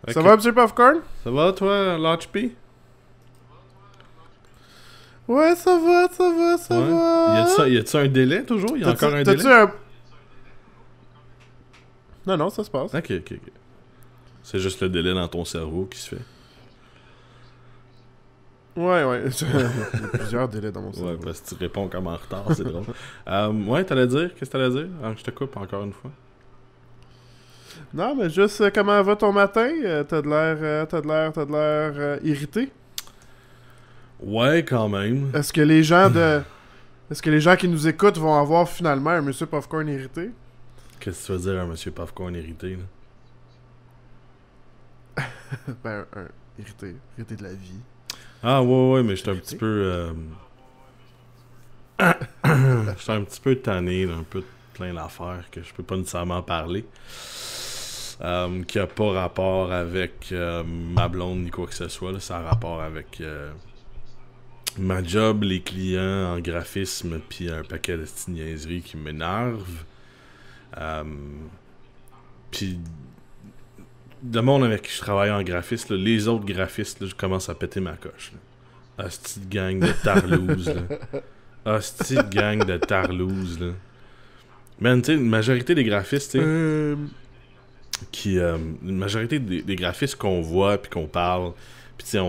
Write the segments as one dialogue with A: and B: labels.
A: Ça va, Monsieur Popcorn?
B: Ça va, toi, l'HP?
A: Ouais, ça va, ça va, ça
B: Ouais.
A: va.
B: Y a-tu un délai, toujours? Y a encore un délai?
A: T'as-tu un... Non, non, ça se passe.
B: Ok. C'est juste le délai dans ton cerveau qui se fait.
A: Ouais. Il y a plusieurs délais dans mon cerveau.
B: Ouais, parce que tu réponds comme en retard, c'est drôle. Ouais, t'allais dire? Qu'est-ce que t'allais dire? Ah, je te coupe encore une fois.
A: Non, mais juste, comment va ton matin? T'as de l'air irrité?
B: Ouais, quand même.
A: Est-ce que les gens de... Est-ce que les gens qui nous écoutent vont avoir finalement un Monsieur Popcorn irrité?
B: Qu'est-ce que tu veux dire à Monsieur Popcorn irrité, là?
A: Ben, irrité. Irrité de la vie.
B: Ah, ouais, mais j'étais un petit peu... J'étais un petit peu tanné, là, un peu plein d'affaires que je peux pas nécessairement parler. Qui a pas rapport avec ma blonde ni quoi que ce soit, là. Ça a rapport avec ma job, les clients en graphisme, puis un paquet de petites niaiseries qui m'énervent. Puis le monde avec qui je travaille en graphisme, là, les autres graphistes, là, je commence à péter ma coche. Hostie de gang de tarlouse, là. Hostie de gang de tarlouse, là. Man, tu sais, une majorité des graphistes, tu sais, une majorité des graphistes qu'on voit puis qu'on parle, puis tu sais,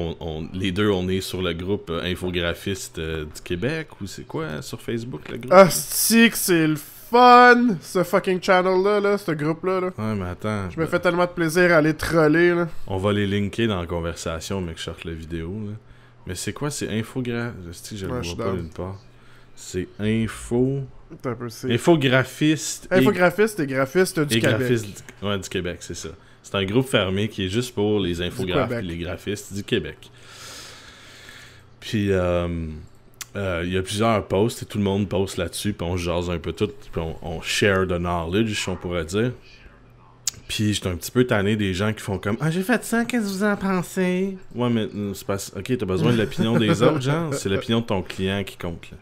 B: les deux, on est sur le groupe infographiste du Québec, ou c'est quoi, sur Facebook, le groupe?
A: Hostie que c'est le fun, ce fucking channel-là, là, ce groupe-là. Là.
B: Ouais, mais attends.
A: Je me fais tellement de plaisir à aller troller, là.
B: On va les linker dans la conversation, mais que je sorte la vidéo, là. Mais c'est quoi, c'est infographiste? Je le vois pas d'une part. C'est infographiste.
A: Infographiste et graphiste du Québec.
B: Graphiste, ouais, du Québec, c'est ça. C'est un groupe fermé qui est juste pour les infographes et les graphistes du Québec. Puis, il y a plusieurs posts et tout le monde poste là-dessus, puis on jase un peu tout, puis on share the knowledge, on pourrait dire. Puis j'étais un petit peu tanné des gens qui font comme « Ah, j'ai fait ça, qu'est-ce que vous en pensez? » Ouais, mais c'est pas... Ok, t'as besoin de l'opinion des autres, genre? C'est l'opinion de ton client qui compte, là.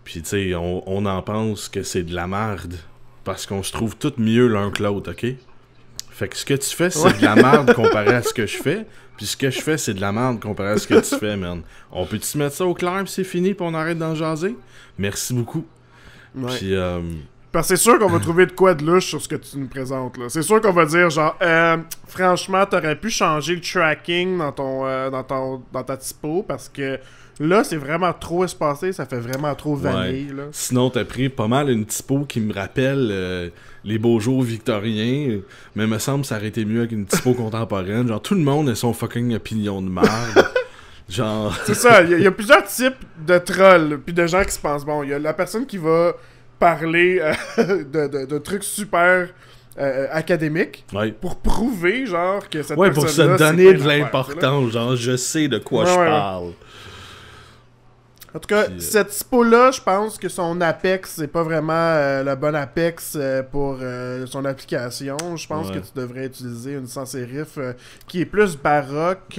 B: Puis, tu sais, on en pense que c'est de la merde, parce qu'on se trouve tout mieux l'un que l'autre, ok? Fait que ce que tu fais, c'est de la merde comparé à ce que je fais, puis ce que je fais, c'est de la merde comparé à ce que tu fais, man. On peut-tu se mettre ça au clair, puis c'est fini, puis on arrête d'en jaser? Merci beaucoup.
A: Ouais.
B: Puis,
A: Parce que c'est sûr qu'on va trouver de quoi de louche sur ce que tu nous présentes, là. C'est sûr qu'on va dire, genre, franchement, t'aurais pu changer le tracking dans ta typo, parce que là, c'est vraiment trop espacé, ça fait vraiment trop vanille, là.
B: Sinon, t'as pris pas mal une typo qui me rappelle les beaux jours victoriens, mais me semble que ça aurait été mieux avec une typo contemporaine. Genre, tout le monde a son fucking opinion de merde. Genre...
A: C'est ça, il y a plusieurs types de trolls, puis de gens qui se pensent, bon, il y a la personne qui va parler de trucs super académiques pour prouver, genre, que cette personne-là...
B: pour se donner de l'importance, genre, je sais de quoi je parle.
A: En tout cas, cette typo-là, je pense que son Apex, c'est pas vraiment le bon Apex pour son application. Je pense que tu devrais utiliser une sans sérif qui est plus baroque,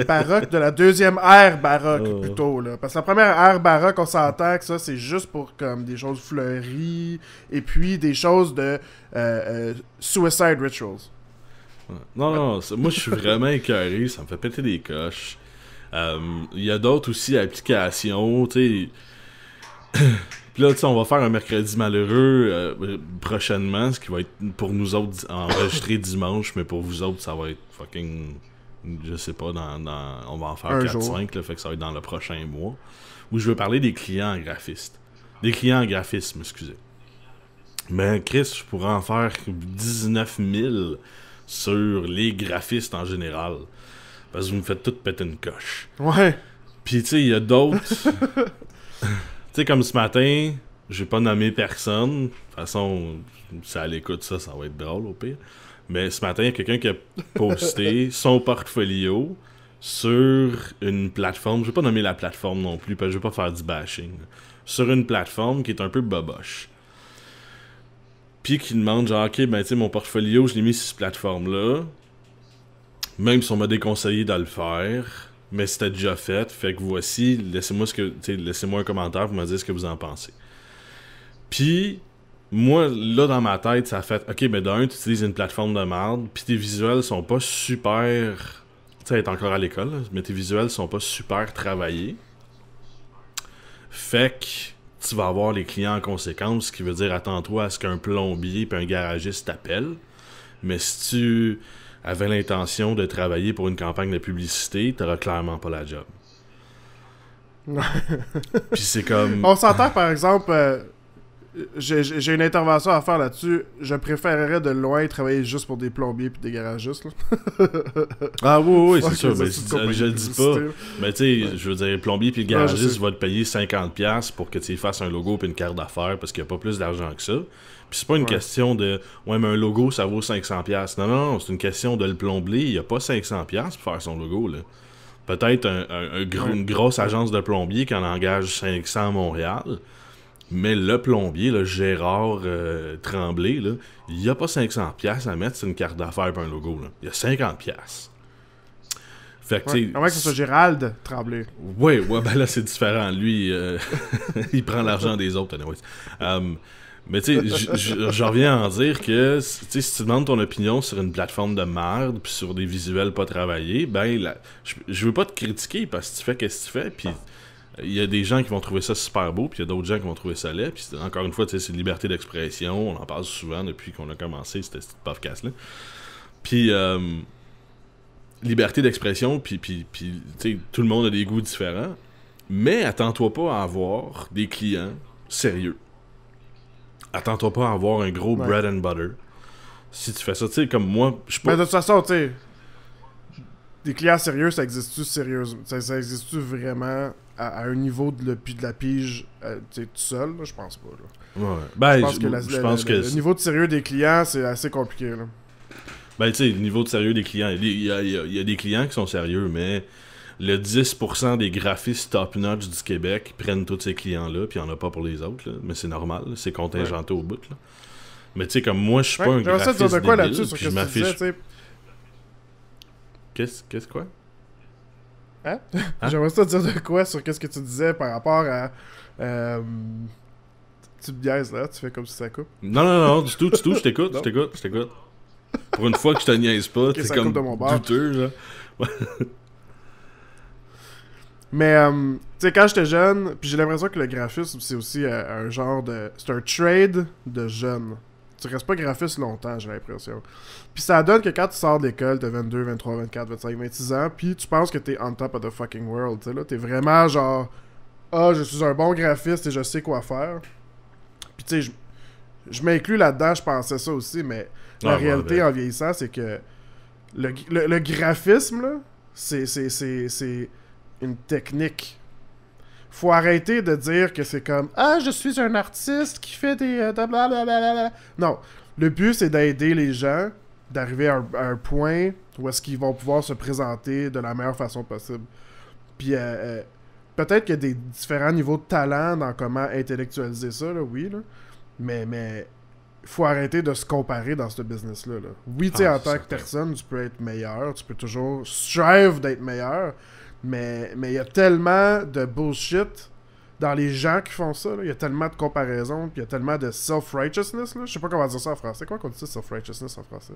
A: baroque de la deuxième ère baroque plutôt. Là. Parce que la première ère baroque, on s'entend que ça, c'est juste pour comme des choses fleuries et puis des choses de suicide rituals.
B: Non, moi je suis vraiment écœuré, ça me fait péter des coches. Il y a d'autres aussi applications, tu sais. Puis là, tu sais, on va faire un mercredi malheureux prochainement, ce qui va être pour nous autres enregistré dimanche, mais pour vous autres, ça va être fucking. Je sais pas, on va en faire 4-5, là, fait que ça va être dans le prochain mois. Où je veux parler des clients graphistes. Des clients en graphisme, excusez. Mais Chris, je pourrais en faire 19 000 sur les graphistes en général. Parce que vous me faites tout péter une coche.
A: Ouais.
B: Puis, tu sais, il y a d'autres... tu sais, comme ce matin, j'ai pas nommé personne. De toute façon, si elle écoute ça, ça va être drôle, au pire. Mais ce matin, il y a quelqu'un qui a posté son portfolio sur une plateforme. Je vais pas nommer la plateforme non plus, parce que je vais pas faire du bashing. Sur une plateforme qui est un peu boboche. Puis qui demande, genre, OK, ben, tu sais, mon portfolio, je l'ai mis sur cette plateforme-là. Même si on m'a déconseillé de le faire, mais c'était déjà fait, fait que voici, laissez-moi un commentaire pour me dire ce que vous en pensez. Puis, moi, là, dans ma tête, ça fait... OK, mais d'un, tu utilises une plateforme de merde, puis tes visuels sont pas super... Tu sais, elle est encore à l'école, là, mais tes visuels sont pas super travaillés. Fait que tu vas avoir les clients en conséquence, ce qui veut dire attends-toi à ce qu'un plombier puis un garagiste t'appelle. Mais si tu avais l'intention de travailler pour une campagne de publicité, t'auras clairement pas la job. Puis c'est comme...
A: On s'entend, par exemple, j'ai une intervention à faire là-dessus. Je préférerais de loin travailler juste pour des plombiers puis des garagistes. Là.
B: Ah oui, c'est sûr. Mais je le dis pas. Mais tu sais, je veux dire, plombier puis le garagiste va te payer 50$ pour que tu fasses un logo puis une carte d'affaires parce qu'il n'y a pas plus d'argent que ça. Puis c'est pas une question de ouais, mais un logo ça vaut 500$. Non, c'est une question de le plomber. Il n'y a pas 500$ pour faire son logo. Là. Peut-être une grosse agence de plombier qui en engage 500 à Montréal. Mais le plombier, le Gérard Tremblay, là, il n'y a pas 500$ à mettre sur une carte d'affaires et un logo. Là. Il y a 50$. Fait que,
A: comment que ce soit Gérald Tremblay?
B: Ouais, ben là, c'est différent. Lui, il prend l'argent des autres. Mais tu sais, je reviens à en dire que si tu demandes ton opinion sur une plateforme de merde puis sur des visuels pas travaillés, ben, je veux pas te critiquer parce que tu fais qu'est-ce que tu fais, puis il y a des gens qui vont trouver ça super beau, puis il y a d'autres gens qui vont trouver ça laid, puis encore une fois, tu sais, c'est liberté d'expression, on en parle souvent depuis qu'on a commencé ce podcast-là. Puis, liberté d'expression, puis tu sais, tout le monde a des goûts différents, mais attends-toi pas à avoir des clients sérieux. Attends-toi pas à avoir un gros bread and butter. Si tu fais ça, tu sais, comme moi, je
A: Mais de toute façon, tu sais, des clients sérieux, ça existe-tu sérieusement? Ça existe-tu vraiment à un niveau de la pige, tu sais, tout seul? Là? Je pense pas, là.
B: Ouais. Ben, je pense que
A: le niveau de sérieux des clients, c'est assez compliqué, là.
B: Ben, tu sais, le niveau de sérieux des clients, il y a des clients qui sont sérieux, mais le 10% des graphistes top-notch du Québec prennent tous ces clients-là, puis il n'y en a pas pour les autres, là. Mais c'est normal, là. C'est contingenté au bout, là. Mais tu sais, comme moi, je suis pas un graphiste
A: dire de quoi
B: débile,
A: là-dessus, sur
B: puis
A: ce
B: je
A: que tu disais,
B: m'affiche... Qu'est-ce quoi?
A: Hein? J'aimerais ça dire de quoi sur qu'est-ce que tu disais par rapport à... Tu me niaises, là? Tu fais comme si ça coupe?
B: Non, du tout, je t'écoute. Pour une fois que je te niaise pas,
A: okay,
B: c'est comme douteux, là.
A: Mais, tu sais, quand j'étais jeune, puis j'ai l'impression que le graphisme, c'est aussi un genre de... C'est un trade de jeunes. Tu restes pas graphiste longtemps, j'ai l'impression. Puis ça donne que quand tu sors de l'école, t'as 22, 23, 24, 25, 26 ans, puis tu penses que t'es on top of the fucking world, tu sais, là. T'es vraiment genre... Ah, je suis un bon graphiste et je sais quoi faire. Puis tu sais, je m'inclus là-dedans, je pensais ça aussi, mais la réalité en vieillissant, c'est que le graphisme, là, c'est une technique. Faut arrêter de dire que c'est comme « Ah, je suis un artiste qui fait des... blablabla. » Non. Le but, c'est d'aider les gens d'arriver à un point où est-ce qu'ils vont pouvoir se présenter de la meilleure façon possible. Puis, peut-être qu'il y a des différents niveaux de talent dans comment intellectualiser ça, là, oui, là. Mais faut arrêter de se comparer dans ce business-là. Là. Oui, tu sais, en tant que personne, tu peux être meilleur, tu peux toujours strive d'être meilleur, mais il y a tellement de bullshit dans les gens qui font ça. Il y a tellement de comparaisons, puis il y a tellement de self-righteousness. Là. Je sais pas comment dire ça en français. Quoi qu'on dit ça, self-righteousness en français?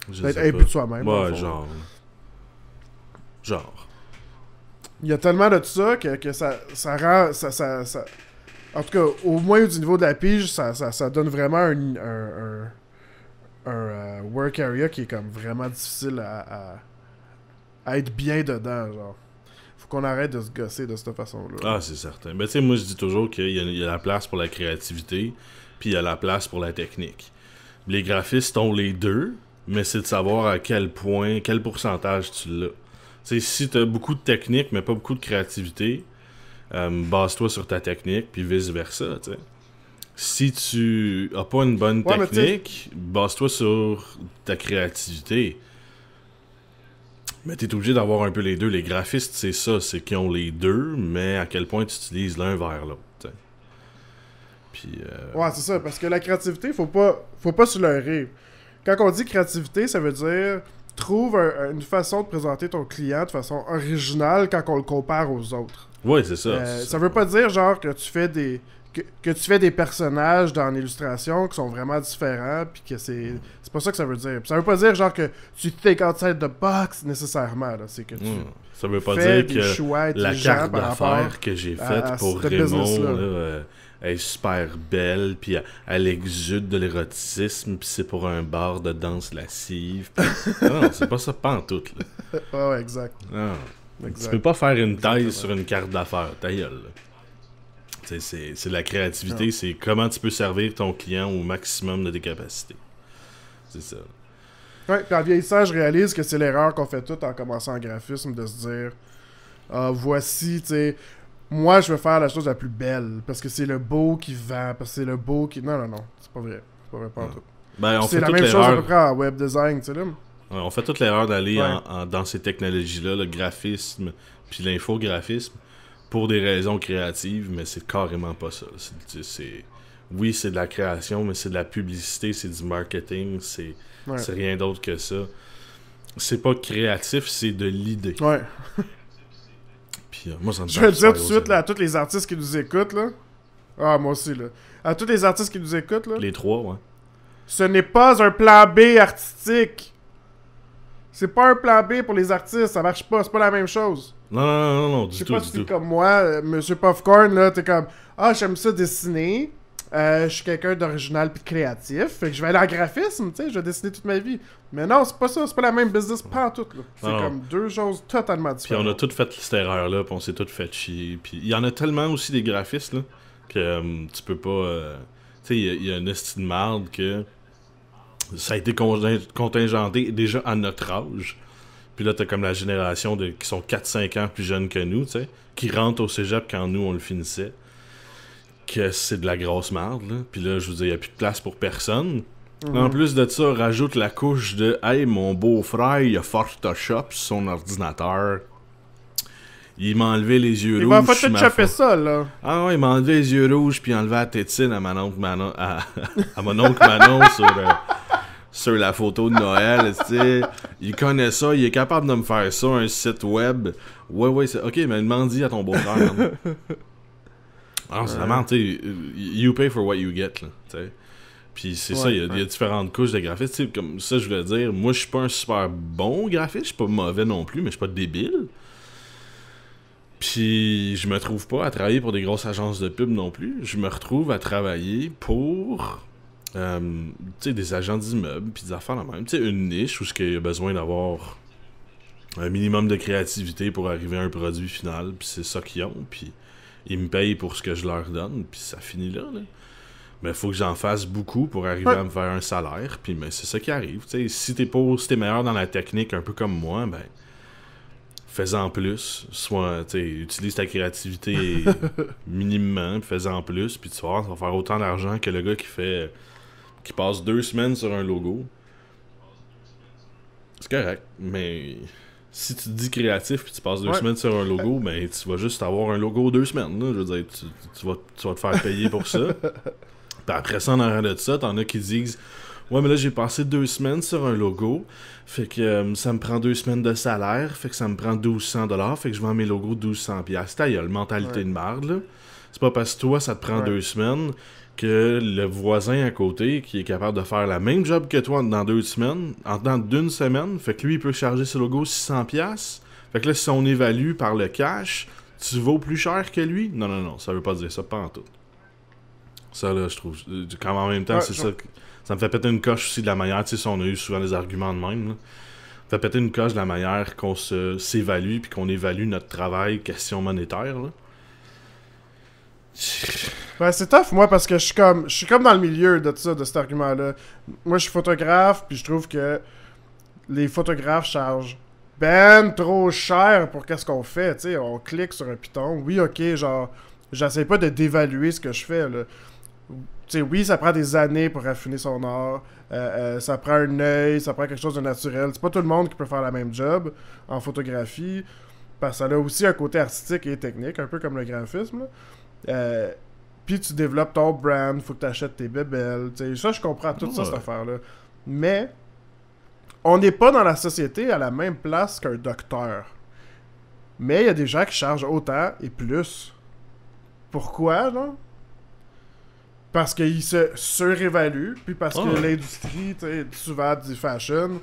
A: D'être imbu de soi-même.
B: Ouais, genre.
A: Il y a tellement de ça que ça rend... En tout cas, au moins du niveau de la pige, ça donne vraiment un work area qui est comme vraiment difficile à être bien dedans, genre. Faut qu'on arrête de se gosser de cette façon-là.
B: Ah, c'est certain. Ben, tu sais, moi, je dis toujours qu'il y a la place pour la créativité, puis il y a la place pour la technique. Les graphistes ont les deux, mais c'est de savoir à quel point, quel pourcentage tu l'as. Tu sais, si t'as beaucoup de technique, mais pas beaucoup de créativité, base-toi sur ta technique, puis vice-versa, tu sais. Si tu as pas une bonne technique, base-toi sur ta créativité. Mais t'es obligé d'avoir un peu les deux. Les graphistes, c'est ça, c'est qu'ils ont les deux, mais à quel point tu utilises l'un vers l'autre. T'sais. Puis,
A: ouais, c'est ça, parce que la créativité, faut pas se leurrer. Quand on dit créativité, ça veut dire trouve une façon de présenter ton client de façon originale quand on le compare aux autres.
B: Ouais, c'est ça.
A: Ça veut pas dire genre que tu fais que tu fais des personnages dans l'illustration qui sont vraiment différents, puis que c'est pas ça que ça veut dire. Puis ça veut pas dire genre que tu think outside the box nécessairement, là. C'est que tu
B: ça veut pas
A: fais
B: dire
A: des
B: que
A: choix
B: la carte d'affaires que j'ai faite pour Raymond là, elle est super belle, puis elle exude de l'érotisme, puis c'est pour un bar de danse lascive. Non, c'est pas ça pantoute, là.
A: Ouais, exact.
B: Non.
A: Exact.
B: Tu peux pas faire une taille sur une carte d'affaires, ta gueule, là. C'est de la créativité, c'est comment tu peux servir ton client au maximum de tes capacités. C'est ça.
A: Ouais, puis en vieillissant, je réalise que c'est l'erreur qu'on fait tout en commençant en graphisme, de se dire voici, tu sais, moi je veux faire la chose la plus belle, parce que c'est le beau qui vend, parce que c'est le beau qui... Non, c'est pas vrai. C'est pas vrai, pas en tout.
B: Ben,
A: c'est la même chose à peu près en web design, tu sais, là.
B: Ouais, on fait toute l'erreur d'aller dans ces technologies-là, le graphisme, puis l'infographisme, pour des raisons créatives, mais c'est carrément pas ça. Oui, c'est de la création, mais c'est de la publicité, c'est du marketing, c'est rien d'autre que ça. C'est pas créatif, c'est de l'idée.
A: Ouais.
B: Puis moi, ça me
A: Je vais le dire tout de suite là, à tous les artistes qui nous écoutent, là. Ah, moi aussi, là. À tous les artistes qui nous écoutent, là.
B: Les trois, ouais.
A: Ce n'est pas un plan B artistique. C'est pas un plan B pour les artistes, ça marche pas, c'est pas la même chose.
B: Non, du tout.
A: Je sais pas si t'es comme moi, Monsieur Popcorn, là, t'es comme j'aime ça dessiner, je suis quelqu'un d'original pis de créatif, fait que je vais aller en graphisme, tu sais, je vais dessiner toute ma vie. Mais non, c'est pas ça, c'est pas la même business pantoute, là. C'est comme deux choses totalement différentes.
B: Puis on a tous fait cette erreur-là, puis on s'est tous fait chier. Puis il y en a tellement aussi des graphistes, là, que tu peux pas... tu sais, il y a une estime de marde que... Ça a été contingenté déjà à notre âge. Puis là, t'as comme la génération qui sont 4-5 ans plus jeunes que nous, tu sais, qui rentrent au cégep quand nous, on le finissait. Que c'est de la grosse merde, là. Puis là, je vous dis, il n'y a plus de place pour personne. En plus de ça, rajoute la couche de « Hey, mon beau-frère, il a Photoshop sur son ordinateur. Il m'a enlevé les yeux rouges. »
A: Il va photoshopper ça, là.
B: Ah ouais, il m'a enlevé les yeux rouges puis enlevé la tétine à mon oncle Manon, à mon oncle Manon sur la photo de Noël, tu sais. Il connaît ça, il est capable de me faire ça, un site web. Ouais, c'est... Ok, mais demande-y à ton beau-frère. C'est vraiment, tu sais, you pay for what you get, là, tu sais. Puis c'est ça, il y a différentes couches de graphistes, tu sais, comme ça, je voulais dire, moi, je suis pas un super bon graphiste, je suis pas mauvais non plus, mais je suis pas débile. Puis je me trouve pas à travailler pour des grosses agences de pub non plus. Je me retrouve à travailler pour... tu sais, des agents d'immeubles, puis des affaires la même. Tu sais, une niche où il y a besoin d'avoir un minimum de créativité pour arriver à un produit final, puis c'est ça qu'ils ont, puis ils me payent pour ce que je leur donne, puis ça finit là. Mais il faut que j'en fasse beaucoup pour arriver à me faire un salaire, puis c'est ça qui arrive. Tu sais, si t'es meilleur dans la technique, un peu comme moi, ben fais-en plus. Soit, tu sais, utilise ta créativité minimum, puis fais-en plus, puis tu vas voir, ça va faire autant d'argent que le gars qui passe 2 semaines sur un logo. C'est correct, mais si tu te dis créatif puis tu passes 2 semaines sur un logo, ben tu vas juste avoir un logo 2 semaines. Là. Je veux dire, tu vas te faire payer pour ça. Puis après ça, en arrière de ça, t'en as qui disent ouais, mais là j'ai passé 2 semaines sur un logo, fait que ça me prend 2 semaines de salaire, fait que ça me prend 1200$, fait que je vends mes logos 1200$. Il y a le mentalité de merde, là. C'est pas parce que toi, ça te prend 2 semaines que le voisin à côté, qui est capable de faire la même job que toi dans 2 semaines, en dedans d'une semaine, fait que lui, il peut charger ses logos 600$. Fait que là, si on évalue par le cash, tu vaux plus cher que lui? Non, ça veut pas dire ça, pas en tout. Ça, là, je trouve... Quand en même temps, c'est ça... Ça me fait péter une coche aussi de la manière, tu sais, si on a eu souvent des arguments de même, là. Ça fait péter une coche de la manière qu'on s'évalue, puis qu'on évalue notre travail, question monétaire, là.
A: Ouais, c'est tough, moi, parce que je suis comme dans le milieu de ça, de cet argument-là. Moi, je suis photographe, puis je trouve que les photographes chargent ben trop cher pour qu'est-ce qu'on fait, tu sais. On clique sur un piton. Oui, ok, genre, j'essaie pas de dévaluer ce que je fais, là. Tu sais, oui, ça prend des années pour raffiner son art. Ça prend un œil, ça prend quelque chose de naturel. C'est pas tout le monde qui peut faire la même job en photographie, parce que ça a aussi un côté artistique et technique, un peu comme le graphisme, là. Puis tu développes ton brand, faut que tu achètes tes bébelles. T'sais, ça, je comprends tout ça, cette affaire-là. Mais on n'est pas dans la société à la même place qu'un docteur. Mais il y a des gens qui chargent autant et plus. Pourquoi, non? parce qu'ils se surévaluent, puis parce que l'industrie, tu sais, souvent du fashion,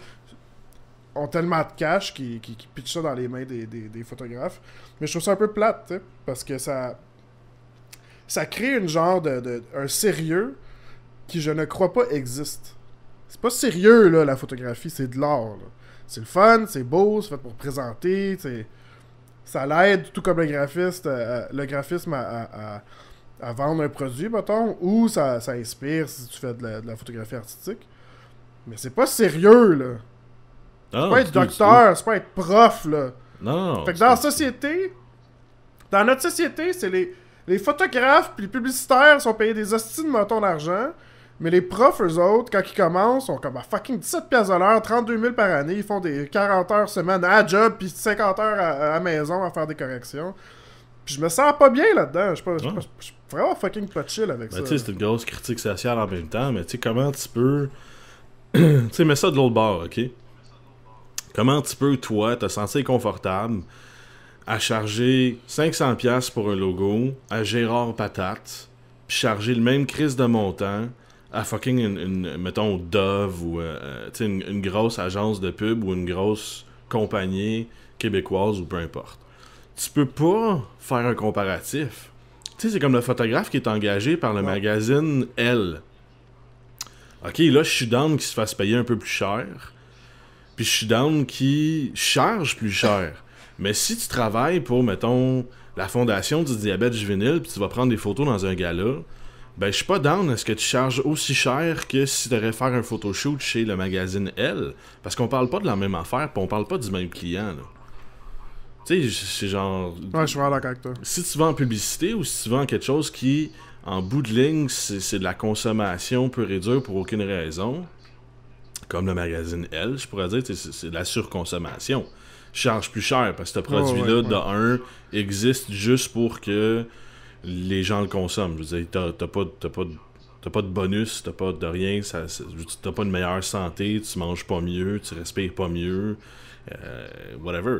A: ont tellement de cash qu'ils pitchent ça dans les mains des photographes. Mais je trouve ça un peu plate, tu sais, parce que ça crée une genre un sérieux qui, je ne crois pas, existe. C'est pas sérieux, là, la photographie, c'est de l'art, là. C'est le fun, c'est beau, c'est fait pour présenter, t'sais. Ça l'aide, tout comme le graphisme à vendre un produit, mettons, ou ça inspire si tu fais de la photographie artistique. Mais c'est pas sérieux, là. C'est pas être docteur, c'est pas être prof, là.
B: Non.
A: Fait que dans notre société, c'est les photographes puis les publicitaires sont payés des hosties de montons d'argent, mais les profs, eux autres, quand ils commencent, sont comme à fucking 17$ de l'heure, 32 000 par année, ils font des 40 heures semaine à job puis 50 heures à la maison à faire des corrections. Puis je me sens pas bien là-dedans. Je suis vraiment fucking pas chill avec ça.
B: Tu sais, c'est une grosse critique sociale en même temps, mais tu sais, comment tu peux... tu sais, mets ça de l'autre bord, OK? Comment tu peux, toi, te sentir confortable à charger 500$ pour un logo à Gérard Patate, puis charger le même crise de montant à fucking mettons, Dove ou une grosse agence de pub ou une grosse compagnie québécoise ou peu importe. Tu peux pas faire un comparatif. Tu sais, c'est comme le photographe qui est engagé par le magazine Elle. OK, là, je suis down qu'il se fasse payer un peu plus cher. Puis je suis down qui charge plus cher. Mais si tu travailles pour, mettons, la Fondation du diabète juvénile, puis tu vas prendre des photos dans un gala, ben je suis pas down à ce que tu charges aussi cher que si tu devrais faire un photoshoot chez le magazine Elle. Parce qu'on parle pas de la même affaire, puis on parle pas du même client, là. Tu sais, c'est genre...
A: Ouais, je suis vraiment d'accord avec toi.
B: Si tu vas en publicité ou si tu vas en quelque chose qui, en bout de ligne, c'est de la consommation pure et dure pour aucune raison, comme le magazine Elle, je pourrais dire, c'est de la surconsommation. Je charge plus cher parce que ce produit-là, de un, existe juste pour que les gens le consomment. Je veux dire, t'as pas de bonus, t'as pas de rien, t'as pas une meilleure santé, tu manges pas mieux, tu respires pas mieux, whatever.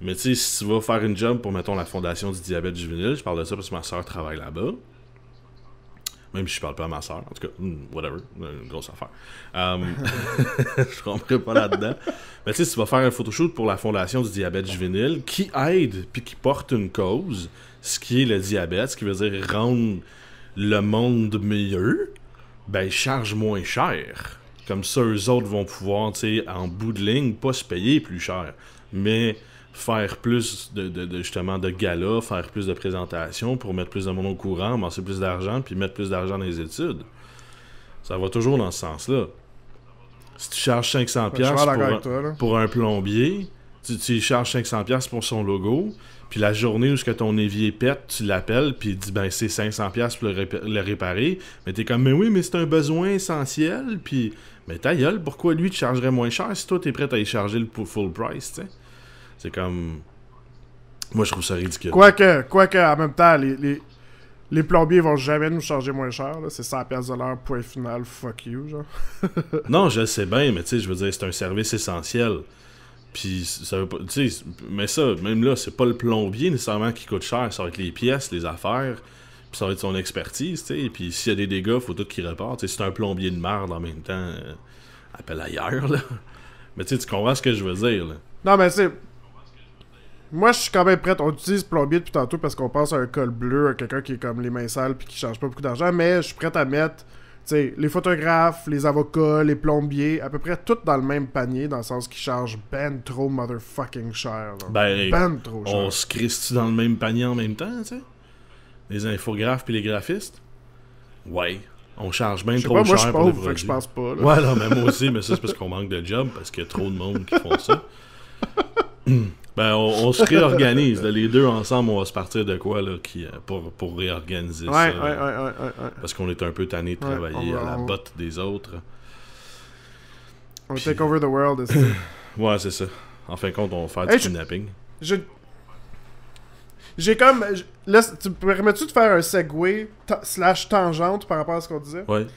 B: Mais tu sais, si tu vas faire une job pour, mettons, la Fondation du diabète juvénile, je parle de ça parce que ma soeur travaille là-bas. Même si je parle pas à ma soeur, en tout cas, whatever, une grosse affaire. Je rentrerai pas là-dedans. Mais tu sais, si tu vas faire un photoshoot pour la Fondation du diabète juvénile, qui aide puis qui porte une cause, ce qui est le diabète, ce qui veut dire rendre le monde mieux, ben charge moins cher. Comme ça, eux autres vont pouvoir, tu sais, en bout de ligne, pas se payer plus cher, mais faire plus justement de galas, faire plus de présentations pour mettre plus de monde au courant, amasser plus d'argent, puis mettre plus d'argent dans les études. Ça va toujours dans ce sens-là. Si tu charges 500$ pour un plombier, tu charges 500$ pour son logo, puis la journée où ce que ton évier pète, tu l'appelles, puis il dit ben c'est 500$ pour le réparer, mais t'es comme mais oui, mais c'est un besoin essentiel, puis mais ta gueule, pourquoi lui te chargerait moins cher si toi t'es prêt à y charger le full price, tu sais? C'est comme... Moi, je trouve ça ridicule.
A: Quoique en même temps, les plombiers vont jamais nous charger moins cher. Là. C'est 100$ de l'heure, point final, fuck you, genre.
B: Non, je le sais bien, mais tu sais, je veux dire, c'est un service essentiel. Puis, ça veut pas... Tu sais, mais ça, même là, c'est pas le plombier nécessairement qui coûte cher. Ça va être les pièces, les affaires, puis ça va être son expertise, tu sais. Et puis, s'il y a des dégâts, faut tout qu'il répare. Tu sais, c'est un plombier de merde en même temps. Appelle ailleurs, là. Mais tu sais, tu comprends ce que je veux dire, là.
A: Non, mais c'est... Moi, je suis quand même prêt. On utilise plombier depuis tantôt parce qu'on pense à un col bleu, à quelqu'un qui est comme les mains sales puis qui charge pas beaucoup d'argent. Mais je suis prêt à mettre, tu sais, les photographes, les avocats, les plombiers, à peu près tous dans le même panier, dans le sens qu'ils chargent ben trop motherfucking cher. Là.
B: Ben
A: trop cher.
B: On se crisse-tu dans le même panier en même temps, tu sais? Les infographes puis les graphistes? Ouais. On charge bien trop cher pour les produits.
A: Fait que je pense pas. Là.
B: Ouais, non, mais moi aussi, mais ça, c'est parce qu'on manque de job, parce qu'il y a trop de monde qui font ça. Ben, on se réorganise. Là, les deux ensemble, on va se partir de quoi là, pour réorganiser ça.
A: Ouais.
B: Parce qu'on est un peu tanné de travailler à la botte des autres.
A: On va take over the world.
B: Ouais, c'est ça. En fin de compte, on va faire du kidnapping.
A: J'ai comme... tu permets-tu de faire un segue / tangente par rapport à ce qu'on disait?
B: Ouais.
A: Tu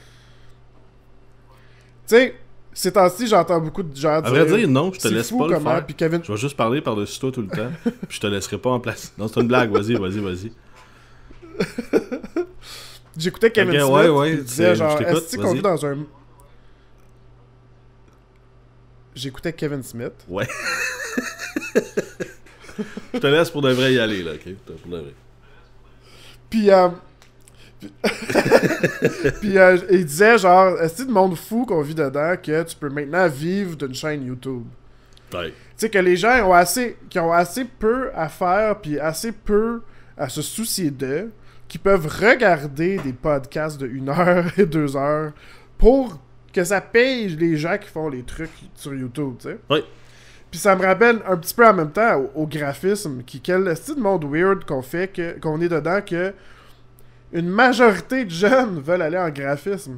A: sais... Ces temps-ci, j'entends beaucoup de gens dire...
B: À vrai dire, non, je te laisse pas le faire.
A: Puis Kevin...
B: Je vais juste parler par-dessus toi tout le temps, puis je te laisserai pas en place. Non, c'est une blague, vas-y.
A: J'écoutais Kevin Smith,
B: ouais,
A: il disait genre,
B: est-ce
A: qu'on vit dans un... J'écoutais Kevin Smith.
B: Ouais. Je te laisse pour de vrai y aller, là, ok? Pour de vrai.
A: Puis, il disait genre, est-ce que le monde fou qu'on vit dedans que tu peux maintenant vivre d'une chaîne YouTube?
B: Ouais.
A: Tu sais, que les gens qui ont assez peu à faire, puis assez peu à se soucier d'eux, qui peuvent regarder des podcasts de 1 heure et 2 heures pour que ça paye les gens qui font les trucs sur YouTube, tu sais.
B: Oui.
A: Puis ça me rappelle un petit peu en même temps au graphisme, quel style de monde weird qu'on est dedans, que une majorité de jeunes veulent aller en graphisme.